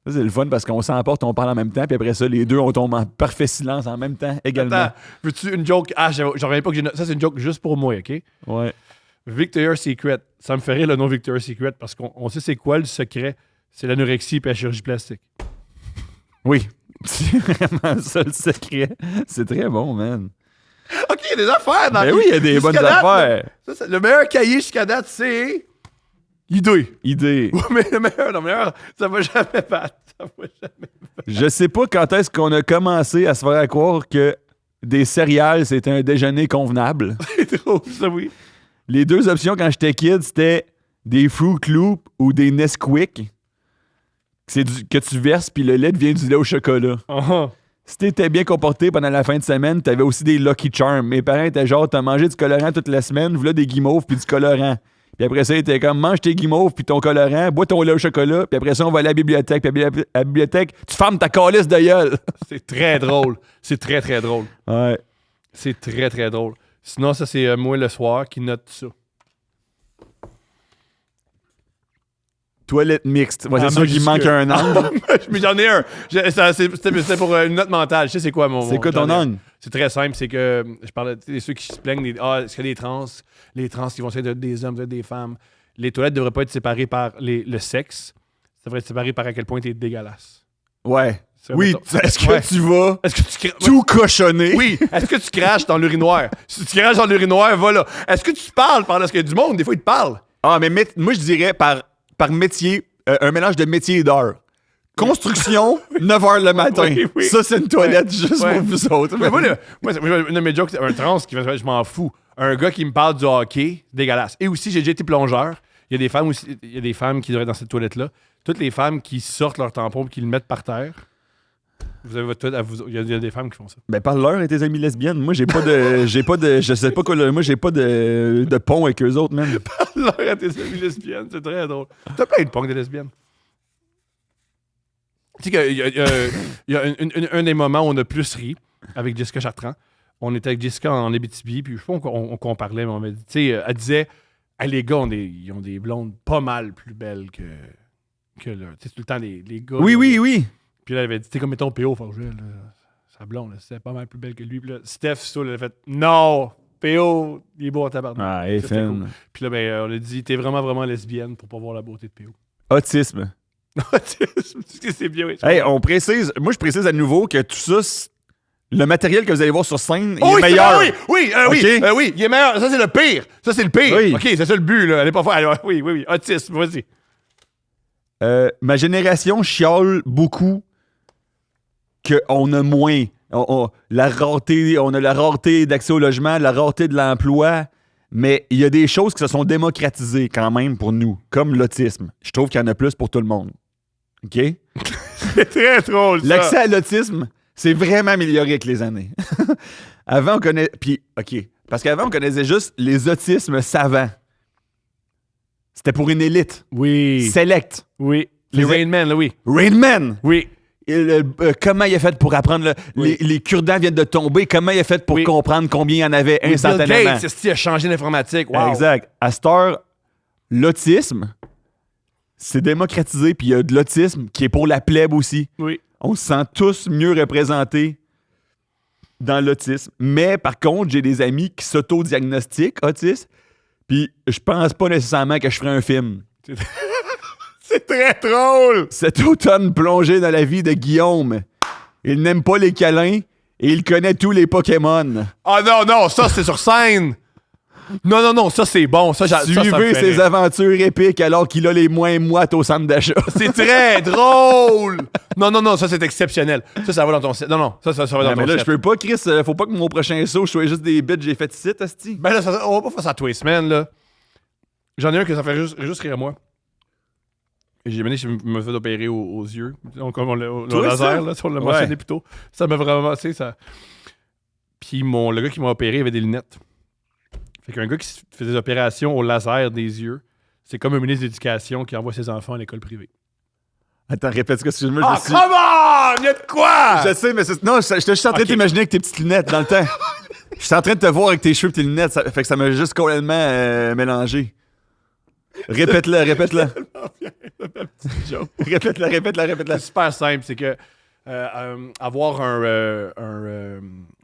Ça, c'est le fun parce qu'on s'emporte, on parle en même temps, puis après ça, les deux, on tombe en parfait silence en même temps également. Attends, veux-tu une joke? Ah, j'en reviens pas que j'ai. Ça, c'est une joke juste pour moi, OK? Ouais. Victoria's Secret. Ça me fait rire le nom Victoria's Secret parce qu'on sait c'est quoi le secret. C'est l'anorexie et la chirurgie plastique. Oui. C'est vraiment ça le secret. C'est très bon, man. OK, il y a des affaires dans Ben oui, il y a des jusqu'à bonnes date, affaires. le meilleur cahier jusqu'à date, c'est. Idée. Idée. Ouais, mais le meilleur, ça va jamais battre. Ça va jamais. Je sais pas quand est-ce qu'on a commencé à se faire croire que des céréales, c'était un déjeuner convenable. C'est drôle, ça, oui. Les deux options quand j'étais kid, c'était des Fruit Loops ou des Nesquik. Que tu verses, puis le lait devient du lait au chocolat. Uh-huh. Si t'étais bien comporté pendant la fin de semaine, t'avais aussi des Lucky Charms. Mes parents étaient genre, t'as mangé du colorant toute la semaine, voilà des guimauves puis du colorant. Puis après ça, ils étaient comme, mange tes guimauves puis ton colorant, bois ton lait au chocolat, puis après ça, on va à la bibliothèque. Puis à la bibliothèque, tu fermes ta calice de gueule. C'est très drôle. C'est très, très drôle. Ouais. C'est très, très drôle. Sinon, ça, c'est moi le soir qui note ça. Toilette mixte. Ouais, Ah, c'est sûr qu'il manque un angle. Mais j'en ai un. C'était pour une note mentale. Je sais c'est quoi mon. C'est quoi ton j'en ai- angle? C'est très simple. C'est que je parlais de ceux qui se plaignent. Est-ce que les trans qui vont essayer d'être des hommes, d'être des femmes, les toilettes ne devraient pas être séparées par le sexe. Ça devrait être séparé par à quel point t'es dégueulasse. Ouais. C'est Oui, mettons- est-ce que Ouais. tu vas Est-ce que tu tout cochonner? Oui. Est-ce que tu craches dans l'urinoir? Si tu craches dans l'urinoir, voilà. Est-ce que tu parles parce qu'il y a du monde? Des fois, ils te parlent. Ah, mais moi, je dirais par métier, un mélange de métier et d'heure. Construction, 9h le matin. Oui. Ça, c'est une toilette juste Ouais. pour vous autres. Mais moi, une de mes jokes, c'est un trans qui fait je m'en fous. Un gars qui me parle du hockey, dégueulasse. Et aussi, j'ai déjà été plongeur. Il y a des femmes aussi, il y a des femmes qui devraient être dans cette toilette-là. Toutes les femmes qui sortent leur tampon et qui le mettent par terre. Vous avez votre toilette à vous. Il y a des femmes qui font ça. Ben, parle-leur et tes amis lesbiennes. Moi, j'ai pas de. Je sais pas quoi. Moi, j'ai pas de pont avec eux autres, man. L'heure à tes amies lesbiennes, c'est très drôle. T'as plein de punks de lesbiennes. Tu sais qu'il y a un des moments où on a plus ri avec Jessica Chartrand. On était avec Jessica en Abitibi, puis je sais pas qu'on parlait, mais on m'a dit, tu sais, elle disait, hey, les gars ils ont des blondes pas mal plus belles que leur. Tu sais, tout le temps, les gars. Oui. Puis là, elle avait dit, tu sais, comme mettons P.O. Forgel, sa blonde, là, c'était pas mal plus belle que lui. Puis là, Steph, ça, elle a fait, non, P.O., il est beau en tabarnak. Ah, hey, Ça, c'était fin. cool. Puis là, ben, on a dit, t'es vraiment, vraiment lesbienne pour pas voir la beauté de P.O. Autisme. C'est bien, oui. Hey, on précise. Moi, je précise à nouveau que tout ça, le matériel que vous allez voir sur scène, Oh, il est oui, meilleur. oui, Ok? oui, il est meilleur. Ça, c'est le pire. Ça, c'est le pire. Oui. OK, c'est ça le but, là. Allez pas faire. Alors, oui. Autisme, vas-y. Ma génération chiale beaucoup qu'on a moins. La rareté, on a la rareté d'accès au logement, la rareté de l'emploi, mais il y a des choses qui se sont démocratisées quand même pour nous, comme l'autisme. Je trouve qu'il y en a plus pour tout le monde. OK? C'est très drôle, ça. L'accès à l'autisme, c'est vraiment amélioré avec les années. Avant, on connaissait... Puis, OK. Parce qu'avant, on connaissait juste les autismes savants. C'était pour une élite. Oui. Select. Oui. Les Les- Rain Man, là, oui. Rain Man! Oui. Comment il a fait pour apprendre... Oui. Les cure-dents viennent de tomber. Comment il a fait pour Oui. comprendre combien il y en avait Bill instantanément? Gates, c'est-ce qu'il a changé l'informatique. Wow. Exact. À cette heure, l'autisme, c'est démocratisé, puis il y a de l'autisme qui est pour la plèbe aussi. Oui. On se sent tous mieux représentés dans l'autisme. Mais par contre, j'ai des amis qui s'auto-diagnostiquent autistes, puis je pense pas nécessairement que je ferai un film. C'est très drôle. Cet automne plongé dans la vie de Guillaume. Il n'aime pas les câlins et il connaît tous les Pokémon. Ah non, ça, c'est sur scène. Non, ça, c'est bon. Ça, ça me Suivez fait ses rire. aventures épiques alors qu'il a les moins moites au centre d'achat. C'est très drôle. Non, ça, c'est exceptionnel. Ça va dans ton set. Non, ça va dans Non, ton mais là, set. je peux pas, Chris. Faut pas que mon prochain saut, je sois juste des bits que j'ai fait ici, asti. Ben là, on va pas faire ça tous les semaines, là. J'en ai un que ça fait juste rire à moi. J'ai mené, je me fait opérer aux yeux. Donc, comme le Toi, laser, ça? là, on l'a Ouais. mentionné plus tôt. Ça m'a vraiment, tu sais, ça. Puis le gars qui m'a opéré avait des lunettes. Fait qu'un gars qui fait des opérations au laser des yeux, c'est comme un ministre d'éducation qui envoie ses enfants à l'école privée. Attends, répète ce que excuse-moi. Ah, je me suis... come on! Il y a de quoi? Je sais, mais non, j'étais juste en train de Ok. t'imaginer avec tes petites lunettes dans le temps. J'étais en train de te voir avec tes cheveux et tes lunettes. Fait que ça m'a juste complètement mélangé. Répète-le. Joke. Répète-le. C'est super simple, c'est que avoir un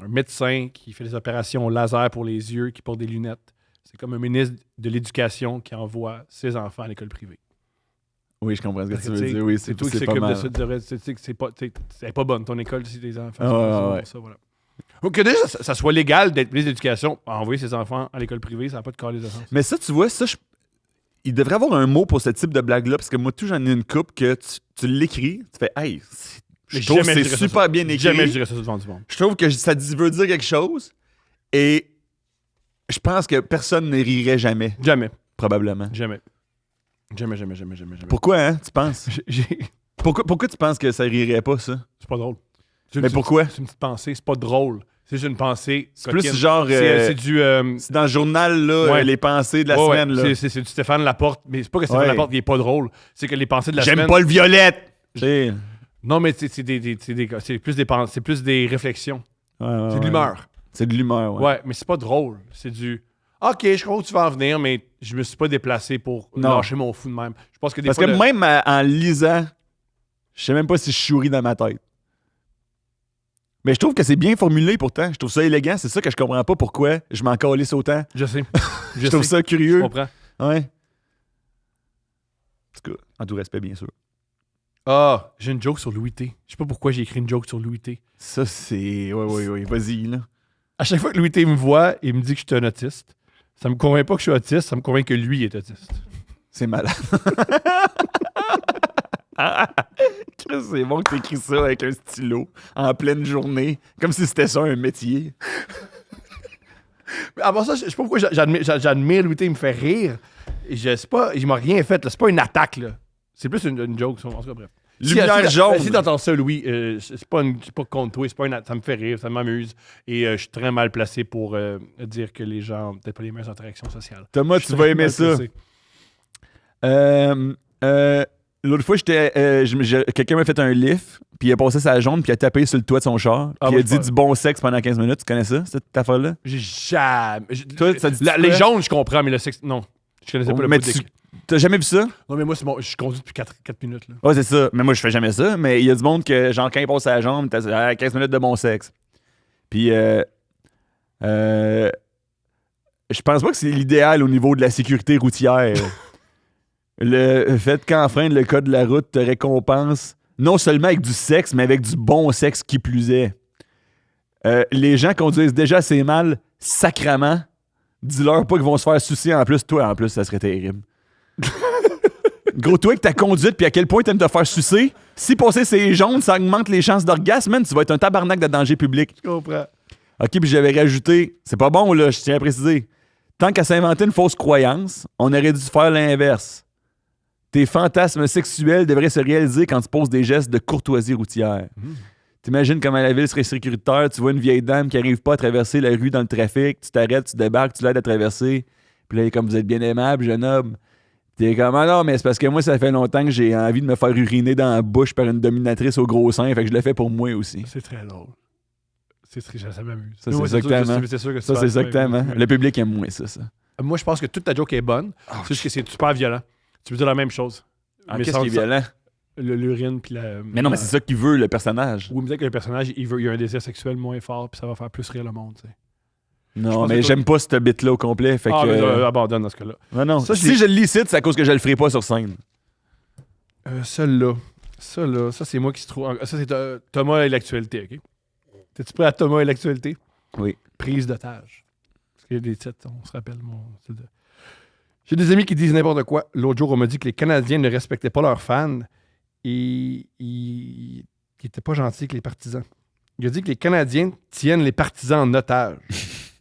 médecin qui fait des opérations au laser pour les yeux, qui porte des lunettes, c'est comme un ministre de l'Éducation qui envoie ses enfants à l'école privée. Oui, je comprends ce que tu veux T'sais, dire. Oui, c'est toi qui pas s'occupe de mal. ça. C'est pas bonne ton école si tes enfants. Ouais. Ça, voilà. Donc, que déjà, ça soit légal d'être ministre de l'Éducation à envoyer ses enfants à l'école privée, ça n'a pas de carré de sens. Mais ça, tu vois, il devrait avoir un mot pour ce type de blague-là, parce que moi, tout, j'en ai une coupe que tu l'écris, tu fais « Hey, je trouve que c'est super bien écrit. » Jamais je dirais ça devant du monde. Je trouve que ça veut dire quelque chose, et je pense que personne ne rirait jamais, Jamais. probablement. Jamais. Jamais. Pourquoi, hein, tu penses? J'ai- Pourquoi tu penses que ça rirait pas, ça? C'est pas drôle. Mais pourquoi? C'est une petite pensée, c'est pas drôle. C'est juste une pensée. C'est plus coquine. genre... C'est du. c'est dans le journal, là, Ouais. les pensées de la ouais, semaine, là. C'est du Stéphane Laporte. Mais c'est pas que Stéphane Ouais. Laporte, il est pas drôle. C'est que les pensées de la semaine. J'aime pas le violette! T'sais. Non, mais c'est plus des pensées, c'est plus des réflexions. Ouais, C'est de l'humeur. C'est de l'humeur, ouais. Ouais, mais c'est pas drôle. C'est du. OK, je crois où tu vas en venir, mais je me suis pas déplacé pour Non. lâcher mon fou de même. Je pense que des Parce fois. que même en lisant, je sais même pas si je souris dans ma tête. Mais je trouve que c'est bien formulé pourtant. Je trouve ça élégant. C'est ça que je comprends pas pourquoi je m'en calisse autant. Je sais. Je trouve ça Je curieux. comprends. Ouais. En tout cas, en tout respect, bien sûr. Ah, j'ai une joke sur Louis T. Je sais pas pourquoi j'ai écrit une joke sur Louis T. Ça, c'est. Oui. Vas-y, là. À chaque fois que Louis T me voit et me dit que je suis un autiste, ça me convainc pas que je suis autiste, ça me convainc que lui est autiste. C'est malade. Chris, c'est bon que t'écris ça avec un stylo en pleine journée, comme si c'était ça un métier. Mais avant ça, je sais pas pourquoi j'admire Louis T, il me fait rire. Et il m'a rien fait, là. C'est pas une attaque, là. C'est plus une joke, en tout cas, bref. Lumière jaune. Si t'entends ça, Louis, c'est pas contre toi, ça me fait rire, ça m'amuse. Et je suis très mal placé pour dire que les gens ont peut-être pas les mêmes interactions sociales. Thomas, Je suis tu vas très aimer mal ça. placé. L'autre fois, quelqu'un m'a fait un lift, puis il a passé sa jambe, puis il a tapé sur le toit de son char, puis il oui, a dit du bon sexe pendant 15 minutes. Tu connais ça, cette affaire-là? J'ai jamais. Toi, ça dit Les quoi? jaunes, je comprends, mais le sexe, non. Je connaissais pas le Mais bout de- t'as jamais vu ça? Non, mais moi, c'est bon, je conduis depuis 4 minutes, là. Ouais, c'est ça. Mais moi, je fais jamais ça. Mais il y a du monde que, genre, quand il passe sa jambe, t'as 15 minutes de bon sexe. Puis, je pense pas que c'est l'idéal au niveau de la sécurité routière. Le fait qu'enfreindre le code de la route te récompense non seulement avec du sexe, mais avec du bon sexe qui plus est. Les gens conduisent déjà assez mal, sacrament. Dis-leur pas qu'ils vont se faire soucier en plus. Toi, en plus, ça serait terrible. Gros, toi, avec ta conduite, puis à quel point t'aimes te faire sucer, si passer c'est jaune, ça augmente les chances d'orgasme, man, tu vas être un tabarnak de danger public. Je comprends. OK, puis j'avais rajouté, c'est pas bon, là, je tiens à préciser. Tant qu'à s'inventer une fausse croyance, on aurait dû faire l'inverse. Tes fantasmes sexuels devraient se réaliser quand tu poses des gestes de courtoisie routière. T'imagines comment la ville serait sécuritaire, tu vois une vieille dame qui arrive pas à traverser la rue dans le trafic, tu t'arrêtes, tu débarques, tu l'aides à traverser, puis là, comme vous êtes bien aimable, jeune homme. T'es comme, ah non, mais c'est parce que moi, ça fait longtemps que j'ai envie de me faire uriner dans la bouche par une dominatrice au gros sein, fait que je le fais pour moi aussi. C'est très drôle. Ça m'amuse. Ça, Oui, c'est ça que t'aimes, hein? C'est sûr que Ça, c'est ça que t'aimes, hein? Ouais. Le public aime moins ça. Moi, je pense que toute ta joke est bonne. C'est juste que c'est super violent. Tu veux dire la même chose. Ah, Mais qu'est-ce qui est sans- violent? L'urine puis la. Mais non, mais c'est ça qu'il veut, le personnage. Ou me dire que le personnage, il a un désir sexuel moins fort puis ça va faire plus rire le monde, tu sais. Je Non, pense mais que j'aime pas ce bit-là au complet. Fait Ah, que, mais abandonne dans ce cas-là. non. Ça, Si je le licite, c'est à cause que je le ferai pas sur scène. Celle-là. Ça, c'est moi qui se trouve. Ça, c'est Thomas et l'actualité, OK? T'es-tu prêt à Thomas et l'actualité? Oui. Prise d'otage. Parce qu'il y a des titres, on se rappelle. J'ai des amis qui disent n'importe quoi. L'autre jour, on m'a dit que les Canadiens ne respectaient pas leurs fans et ils n'étaient pas gentils avec les partisans. Il a dit que les Canadiens tiennent les partisans en otage.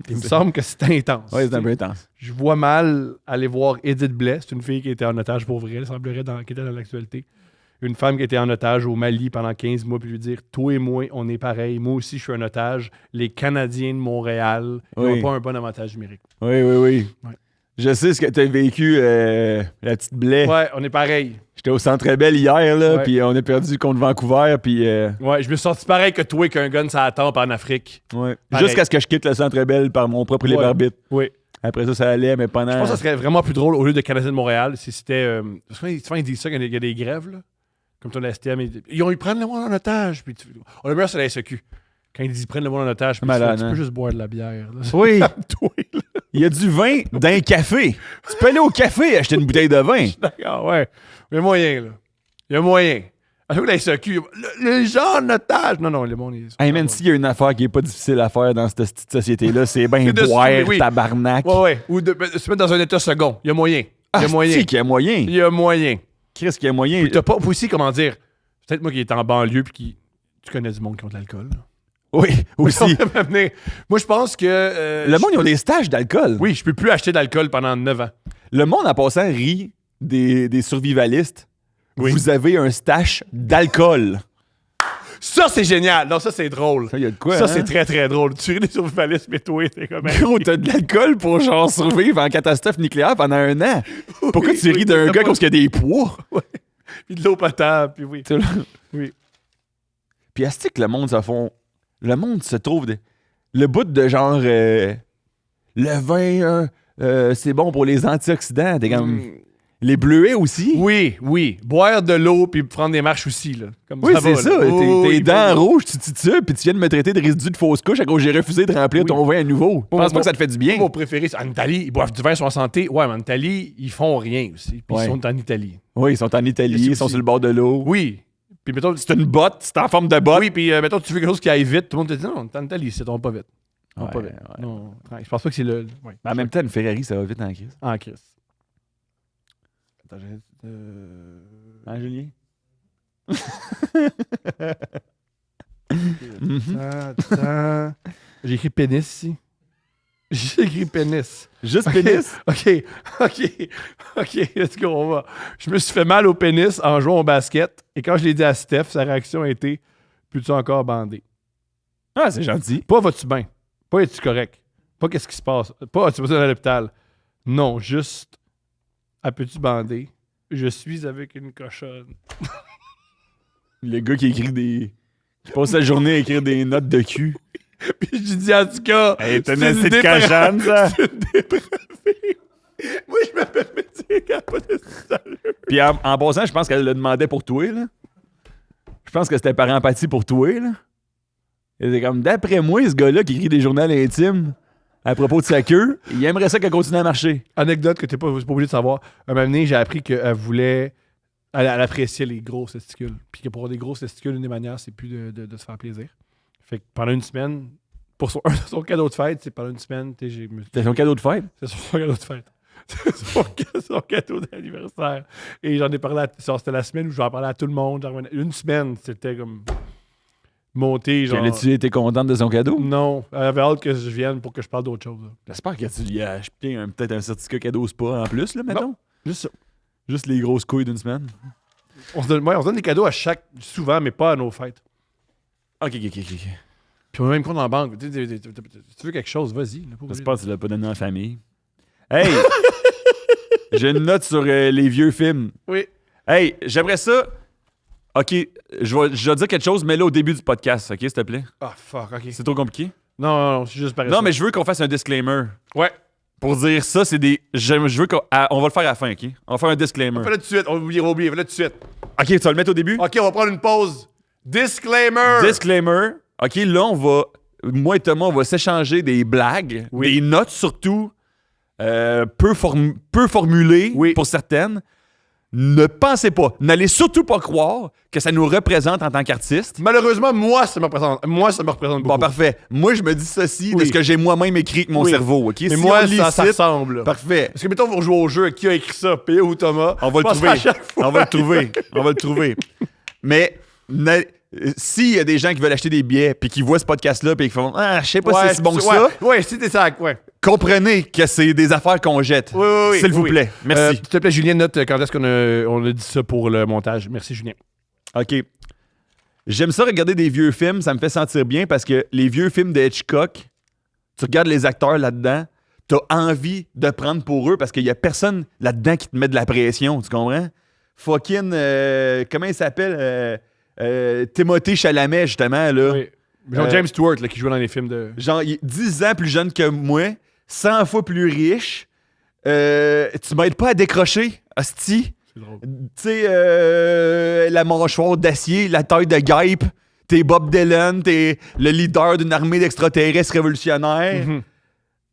Il me semble que c'est intense. Oui, c'est un peu intense. Je vois mal aller voir Edith Blais. C'est une fille qui était en otage pour vrai, elle semblerait, qui était dans l'actualité. Une femme qui était en otage au Mali pendant 15 mois, puis lui dire « Toi et moi, on est pareil. Moi aussi, je suis un otage. Les Canadiens de Montréal n'ont pas un bon avantage numérique. » Oui. Ouais. Je sais ce que tu as vécu, la petite Blais. Ouais, on est pareil. J'étais au Centre Bell hier, là, Ouais. puis on a perdu contre Vancouver, puis... Ouais, je me suis sorti pareil que toi qu'un gun ça attend en Afrique. ouais. Pareil. Jusqu'à ce que je quitte le Centre Bell par mon propre libre Ouais. arbitre. Oui. Après ça allait, mais pendant... Je pense que ça serait vraiment plus drôle au lieu de Canadiens de Montréal si c'était. Souvent, ils disent ça quand il y a des grèves, là. Comme ton STM. Ils prennent le monde en otage. Puis on a meilleur sur la SEQ. Quand ils disent ils prennent le monde en otage, puis Malade, tu hein? peux juste boire de la bière. Là. Oui, Toi, là. il y a du vin dans un café. Tu peux aller au café acheter une bouteille de vin. D'accord, ouais. Il y a moyen, là. Il y a moyen. À chaque fois, la SEQ, les gens en otage. Non, le monde, ils sont. Hey man, s'il y a une affaire qui est pas difficile à faire dans cette petite société-là, c'est bien C'est de boire, se- oui. tabarnak. Ouais. Ou de se mettre dans un état second. Il y a moyen. Il y a moyen. qu'il y a moyen. Il y a moyen. Qu'est-ce qu'il y a moyen? Puis t'as pas aussi, comment dire, peut-être moi qui est en banlieue puis qui. Tu connais du monde qui ont de l'alcool. là. Oui, aussi. Moi, je pense que. Le monde, ils ont des stages d'alcool. Oui, je peux plus acheter d'alcool pendant 9 ans. Le monde, en passant, rit des survivalistes. Oui. Vous avez un stash d'alcool. Ça, c'est génial. Non, ça, c'est drôle. Ça, il y a de quoi, Ça, hein? c'est très, très drôle. Tu ris des survivalistes, mais toi, t'es comme... Gros, t'as de l'alcool pour genre survivre en catastrophe nucléaire pendant 1 an. Pourquoi tu ris d'un gars parce qu'il y a des poids? Puis de l'eau potable, puis oui. Tu sais, là. Oui. Puis est-ce que le monde se font... Le monde se trouve... Le bout de genre... le vin, c'est bon pour les antioxydants. T'es comme... Les bleuets aussi. Oui. Boire de l'eau, puis prendre des marches aussi, là. Comme Oui, ça c'est va, ça. là. Tes Oui, dents oui. rouges, tu titubes, puis tu viens de me traiter de résidu de fausse couche à cause que j'ai refusé de remplir ton vin à nouveau. Je pense pas que ça te fait du bien. Mon préféré, c'est en Italie, ils boivent du vin, ils sont en santé. Ouais, mais en Italie, ils font rien aussi. Puis Ouais. ils sont en Italie. Oui, ils sont en Italie, Et ils sont aussi- sur le bord de l'eau. Oui. Puis mettons, C'est une botte, c'est en forme de botte. oui, puis mettons, tu veux quelque chose qui aille vite, tout le monde te dit non, t'es en Italie, ça tombe pas vite. Ça tombe Ouais, pas vite. ouais. Non, je pense pas que c'est le. Ouais. Mais en même temps, une Ferrari, ça va vite en crise. En crise. Attends, Hein, Julien? Attends. J'ai écrit pénis ici. J'ai écrit pénis. Juste Ok, pénis? OK, let's go, on va. Je me suis fait mal au pénis en jouant au basket. Et quand je l'ai dit à Steph, sa réaction a été « Peux-tu encore bander? Ah, c'est gentil. » Pas « Vas-tu bien? » Pas « Es-tu correct? » Pas « Qu'est-ce qui se passe? » Pas « Tu vas aller à l'hôpital? » Non, juste « Ah, peux-tu bander? Je suis avec une cochonne. Le gars qui écrit des... qui passe sa journée à écrire des notes de cul. » Puis j'ai dit « En tout cas, Hey, t'as c'est une une assez de cochonne, ça. c'est une dépravée. » Moi, je me permets de dire qu'elle n'a pas de sérieux. Puis en passant, je pense qu'elle le demandait pour toi, là. Je pense que c'était par empathie pour toi, là. Et c'est comme, d'après moi, ce gars-là qui écrit des journaux intimes à propos de sa queue, il aimerait ça qu'elle continue à marcher. Anecdote que t'es pas obligé de savoir. Un moment donné, j'ai appris qu'elle voulait... Elle appréciait les gros testicules. Puis que pour avoir des gros testicules, une des manières, c'est plus de se faire plaisir. Fait que pendant une semaine, pour son cadeau de fête, c'est pendant une semaine, tu sais, C'était son cadeau de fête. c'est son cadeau de fête. C'est son cadeau d'anniversaire. Et j'en ai parlé c'était la semaine où j'en parlais à tout le monde. Genre, une semaine, c'était comme monté, genre... As-tu été contente de son cadeau? Non, elle avait hâte que je vienne pour que je parle d'autre chose. là. J'espère que tu lui as acheté peut-être un certificat cadeau spa en plus, là, mettons. Juste ça. Juste les grosses couilles d'une semaine. On se donne des cadeaux souvent, mais pas à nos fêtes. Ok. Puis on a même compte en banque. Tu veux quelque chose, vas-y. là, pas obligé. J'espère que tu l'as pas donné en famille. Hey! J'ai une note sur les vieux films. Oui. Hey, j'aimerais ça. Ok, je vais dire quelque chose, mais là au début du podcast, ok, s'il te plaît? Ah, fuck, ok. C'est trop compliqué? Non, c'est juste pareil. Non, mais je veux qu'on fasse un disclaimer. Ouais. Pour dire ça, c'est des. Je veux qu'on. On va le faire à la fin, ok? On va faire un disclaimer. Fais-le tout de suite. On va oublier. Fais-le tout de suite. Ok, tu vas le mettre au début? Ok, on va prendre une pause. Disclaimer. Disclaimer. Ok, là, on va. Moi et Thomas, on va s'échanger des blagues, Oui. des notes surtout, peu formulées Oui. pour certaines. Ne pensez pas, n'allez surtout pas croire que ça nous représente en tant qu'artiste. Malheureusement, moi, ça me représente. Beaucoup. Bon, parfait. Moi, je me dis ceci de Oui. ce que j'ai moi-même écrit avec mon Oui. cerveau, ok? Mais Si moi, on lit ça ici, ressemble. parfait. Parce que, mettons, vous jouez au jeu, qui a écrit ça, P.O. ou Thomas? On va le je pense trouver. à chaque fois. On va le trouver. On va le trouver. Mais s'il y a des gens qui veulent acheter des billets puis qui voient ce podcast-là puis qui font je sais pas si c'est si bon que ça. Ouais, si t'es ça, ouais. comprenez que c'est des affaires qu'on jette. Oui. S'il vous oui. plaît. Merci. S'il te plaît, Julien, note quand est-ce qu'on a dit ça pour le montage. Merci, Julien. OK. J'aime ça regarder des vieux films, ça me fait sentir bien parce que les vieux films de Hitchcock, tu regardes les acteurs là-dedans, t'as envie de prendre pour eux parce qu'il y a personne là-dedans qui te met de la pression, tu comprends? Fucking, comment il s'appelle? Timothée Chalamet, justement, là. Oui. Genre James Stewart, là, qui jouait dans les films de... Genre, il est 10 ans plus jeune que moi, 100 fois plus riche. Tu m'aides pas à décrocher, hostie. C'est drôle. Tu sais, la mâchoire d'acier, la taille de guêpe, t'es Bob Dylan, t'es le leader d'une armée d'extraterrestres révolutionnaires. Mhm.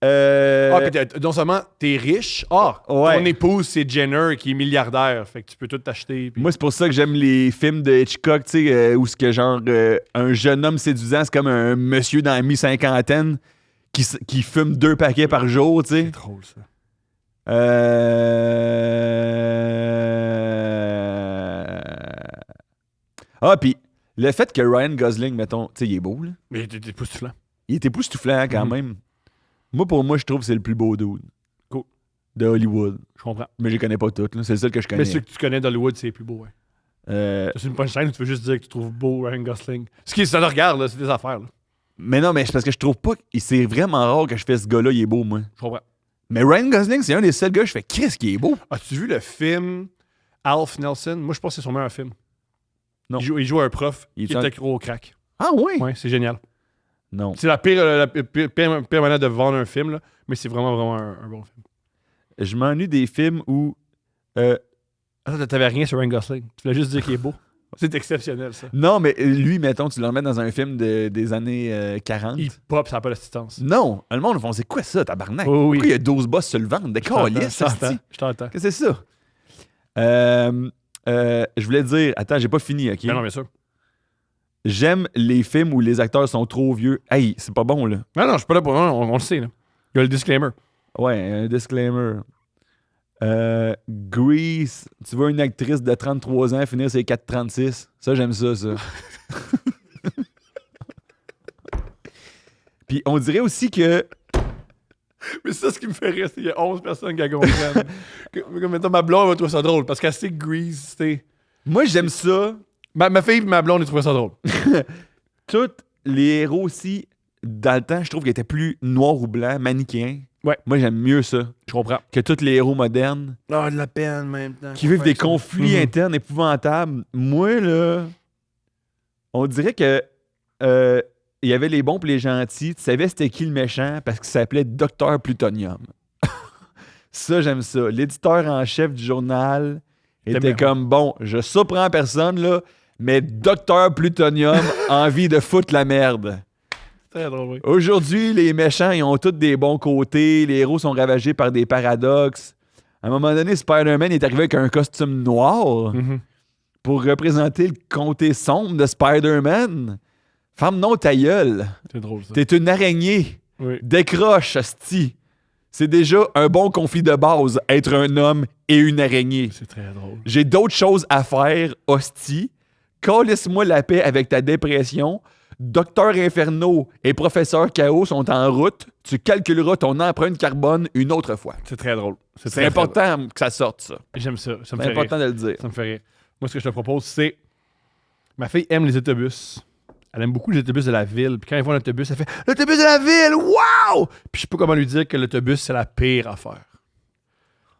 Puis non seulement t'es riche, Ouais. ton épouse c'est Jenner qui est milliardaire, fait que tu peux tout t'acheter. Puis... Moi, c'est pour ça que j'aime les films de Hitchcock, tu sais, où c'est que genre un jeune homme séduisant, c'est comme un monsieur dans la mi-cinquantaine qui fume 2 paquets par jour, tu sais. C'est drôle, ça. Puis le fait que Ryan Gosling, mettons, tu sais, il est beau, là. Mais t'es époustouflant. Il est époustouflant quand même. Moi, pour moi, je trouve que c'est le plus beau dude. Cool. De Hollywood. Je comprends. Mais je les connais pas toutes, là. C'est le seul que je connais. Mais ceux que tu connais d'Hollywood, c'est les plus beau, ouais. C'est une punchline où tu veux juste dire que tu trouves beau Ryan Gosling. Ce qui ça le regarde, là, c'est des affaires, là. Mais non, mais c'est parce que je trouve pas que c'est vraiment rare que je fais ce gars-là, il est beau, moi. Je comprends. Mais Ryan Gosling, c'est un des seuls gars que je fais qu'est-ce qui est beau. As-tu vu le film Alf Nelson? Moi, je pense que c'est son meilleur film. Non. Il joue un prof Il qui est est un- accro au crack. Ah oui? Ouais, c'est génial. Non. C'est la pire manière de vendre un film, là, mais c'est vraiment un bon film. Je m'ennuie des films où... Attends, t'avais rien sur Ryan Gosling. Tu voulais juste dire qu'il est beau. C'est exceptionnel, ça. Non, mais lui, mettons, tu le remets dans un film des années 40. Il pop, ça n'a pas d'assistance. Non, le monde font c'est quoi ça, tabarnak? Oui, oui. Pourquoi il y a 12 boss sur le ventre? Des calices, asti. Je t'entends. Qu'est-ce que c'est ça? Je voulais dire... Attends, j'ai pas fini, OK? Mais non, bien sûr. J'aime les films où les acteurs sont trop vieux. Hey, c'est pas bon, là. Non, je suis pas là pour... Non, on le sait, là. Il y a le disclaimer. Ouais, un disclaimer. Grease, tu vois une actrice de 33 ans finir ses 4,36. Ça, j'aime ça. Puis on dirait aussi que... Mais c'est ça ce qui me fait rire, c'est qu'il y a 11 personnes qui la comprennent. Comme mettons, ma blonde va trouver ça drôle, parce qu'elle sait que Grease, c'était... Moi, j'aime ça. Ma fille et ma blonde, ils trouvaient ça drôle. Tous les héros aussi, dans le temps, je trouve qu'ils étaient plus noirs ou blancs, manichéens. Ouais. Moi, j'aime mieux ça Je comprends. que tous les héros modernes Ah, de la peine, en même temps. qui vivent des conflits internes épouvantables. Moi, là, on dirait que il y avait les bons et les gentils. Tu savais c'était qui le méchant parce qu'il s'appelait Docteur Plutonium. Ça, j'aime ça. L'éditeur en chef du journal était bien. comme, bon, je surprends personne, là, mais Docteur Plutonium a envie de foutre la merde. Très drôle, oui. Aujourd'hui, les méchants, ils ont tous des bons côtés. Les héros sont ravagés par des paradoxes. À un moment donné, Spider-Man est arrivé avec un costume noir pour représenter le côté sombre de Spider-Man. Femme non, ta gueule. C'est drôle, ça. T'es une araignée. Oui. Décroche, hostie. C'est déjà un bon conflit de base, être un homme et une araignée. C'est très drôle. J'ai d'autres choses à faire, hostie. Calisse-moi la paix avec ta dépression. Docteur Inferno et Professeur Chaos sont en route. Tu calculeras ton empreinte carbone une autre fois. C'est très drôle. C'est très, important que ça sorte, ça. très drôle. J'aime ça. Ça me C'est fait important rire. de le dire. Ça me fait rire. Moi, ce que je te propose, c'est... Ma fille aime les autobus. Elle aime beaucoup les autobus de la ville. Puis quand elle voit l'autobus, elle fait « L'autobus de la ville! Wow! » Puis je sais pas comment lui dire que l'autobus, c'est la pire affaire.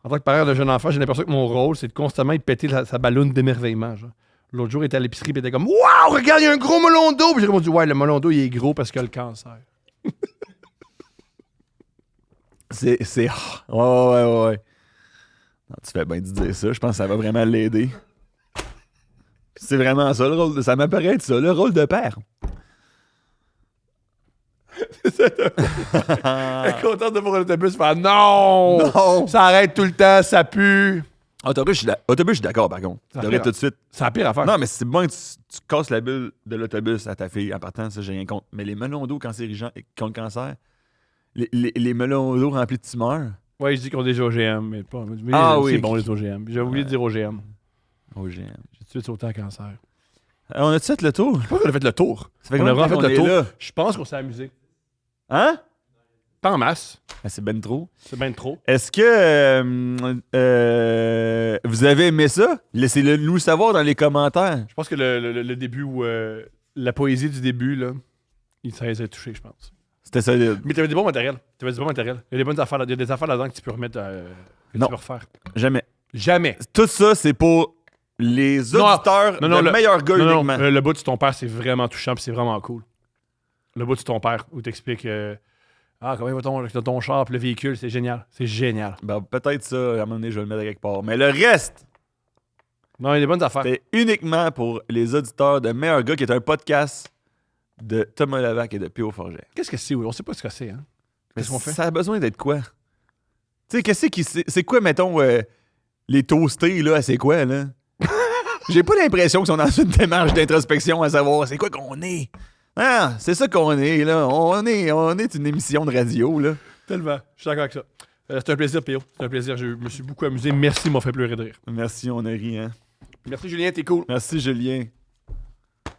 En tant que parent d'un jeune enfant, j'ai l'impression que mon rôle, c'est de constamment y péter sa balloune d'émerveillement. Genre. L'autre jour, il était à l'épicerie, puis il était comme « Wow! Regarde, il y a un gros melon d'eau! » Puis j'ai répondu « Ouais, le melon d'eau, il est gros parce qu'il a le cancer. » C'est... Ouais. Non, tu fais bien de dire ça. Je pense que ça va vraiment l'aider. C'est vraiment ça, le rôle de... Ça m'apparaît être ça, le rôle de père. Elle est contente de voir l'autobus faire « Non! Non! Ça arrête tout le temps, ça pue! » Autobus, je suis d'accord, par contre. Tu Ça devrais fait- tout de suite... C'est la pire affaire. Non, mais c'est bon que tu casses la bulle de l'autobus à ta fille. En partant, ça, j'ai rien contre. Mais les melons d'eau cancérigènes contre le cancer, les melons d'eau remplis de tumeurs... Ouais, je dis qu'on a des OGM, mais pas. Mais Ah c'est oui. bon, les OGM. J'ai oublié de dire OGM. Oh, j'aime. J'ai tout de suite sauté en cancer. On a-tu fait le tour? Je pense qu'on a fait le tour. Ça fait On a combien de vraiment temps fait le qu'on est tour. là? Je pense qu'on s'est amusé. Hein? Pas en masse. Ah, c'est ben trop. C'est bien trop. Est-ce que vous avez aimé ça? Laissez-le nous savoir dans les commentaires. Je pense que le début où la poésie du début, là, ça les a touchés, je pense. C'était solide. Mais t'avais des bons matériels. Il y a des bonnes affaires. Il y a des affaires là-dedans que tu peux remettre, que Non. tu peux refaire. Jamais. Jamais. Tout ça, c'est pour les auditeurs non, de le meilleur gars Non, uniquement. le bout de ton père, c'est vraiment touchant puis c'est vraiment cool. Le bout de ton père, où t'expliques comment va ton char puis le véhicule, c'est génial. C'est génial. Ben, peut-être ça, à un moment donné, je vais le mettre quelque part. Mais le reste, Non, il y a des bonnes affaires. c'est uniquement pour les auditeurs de Meilleur Gars, qui est un podcast de Thomas Levac et de P.O. Forget. Qu'est-ce que c'est? Oui? On sait pas ce que c'est. Hein? Mais Qu'est-ce qu'on fait? ça a besoin d'être quoi? Tu sais, qu'est-ce qui. C'est quoi, mettons, les toastés, là, c'est quoi, là? J'ai pas l'impression qu'ils sont dans une démarche d'introspection à savoir c'est quoi qu'on est. Ah, c'est ça qu'on est, là. On est une émission de radio, là. Tellement. Je suis d'accord avec ça. C'est un plaisir, P.O. C'est un plaisir. Je me suis beaucoup amusé. Merci, m'a fait pleurer de rire. Merci, on a ri, hein. Merci, Julien. T'es cool. Merci, Julien.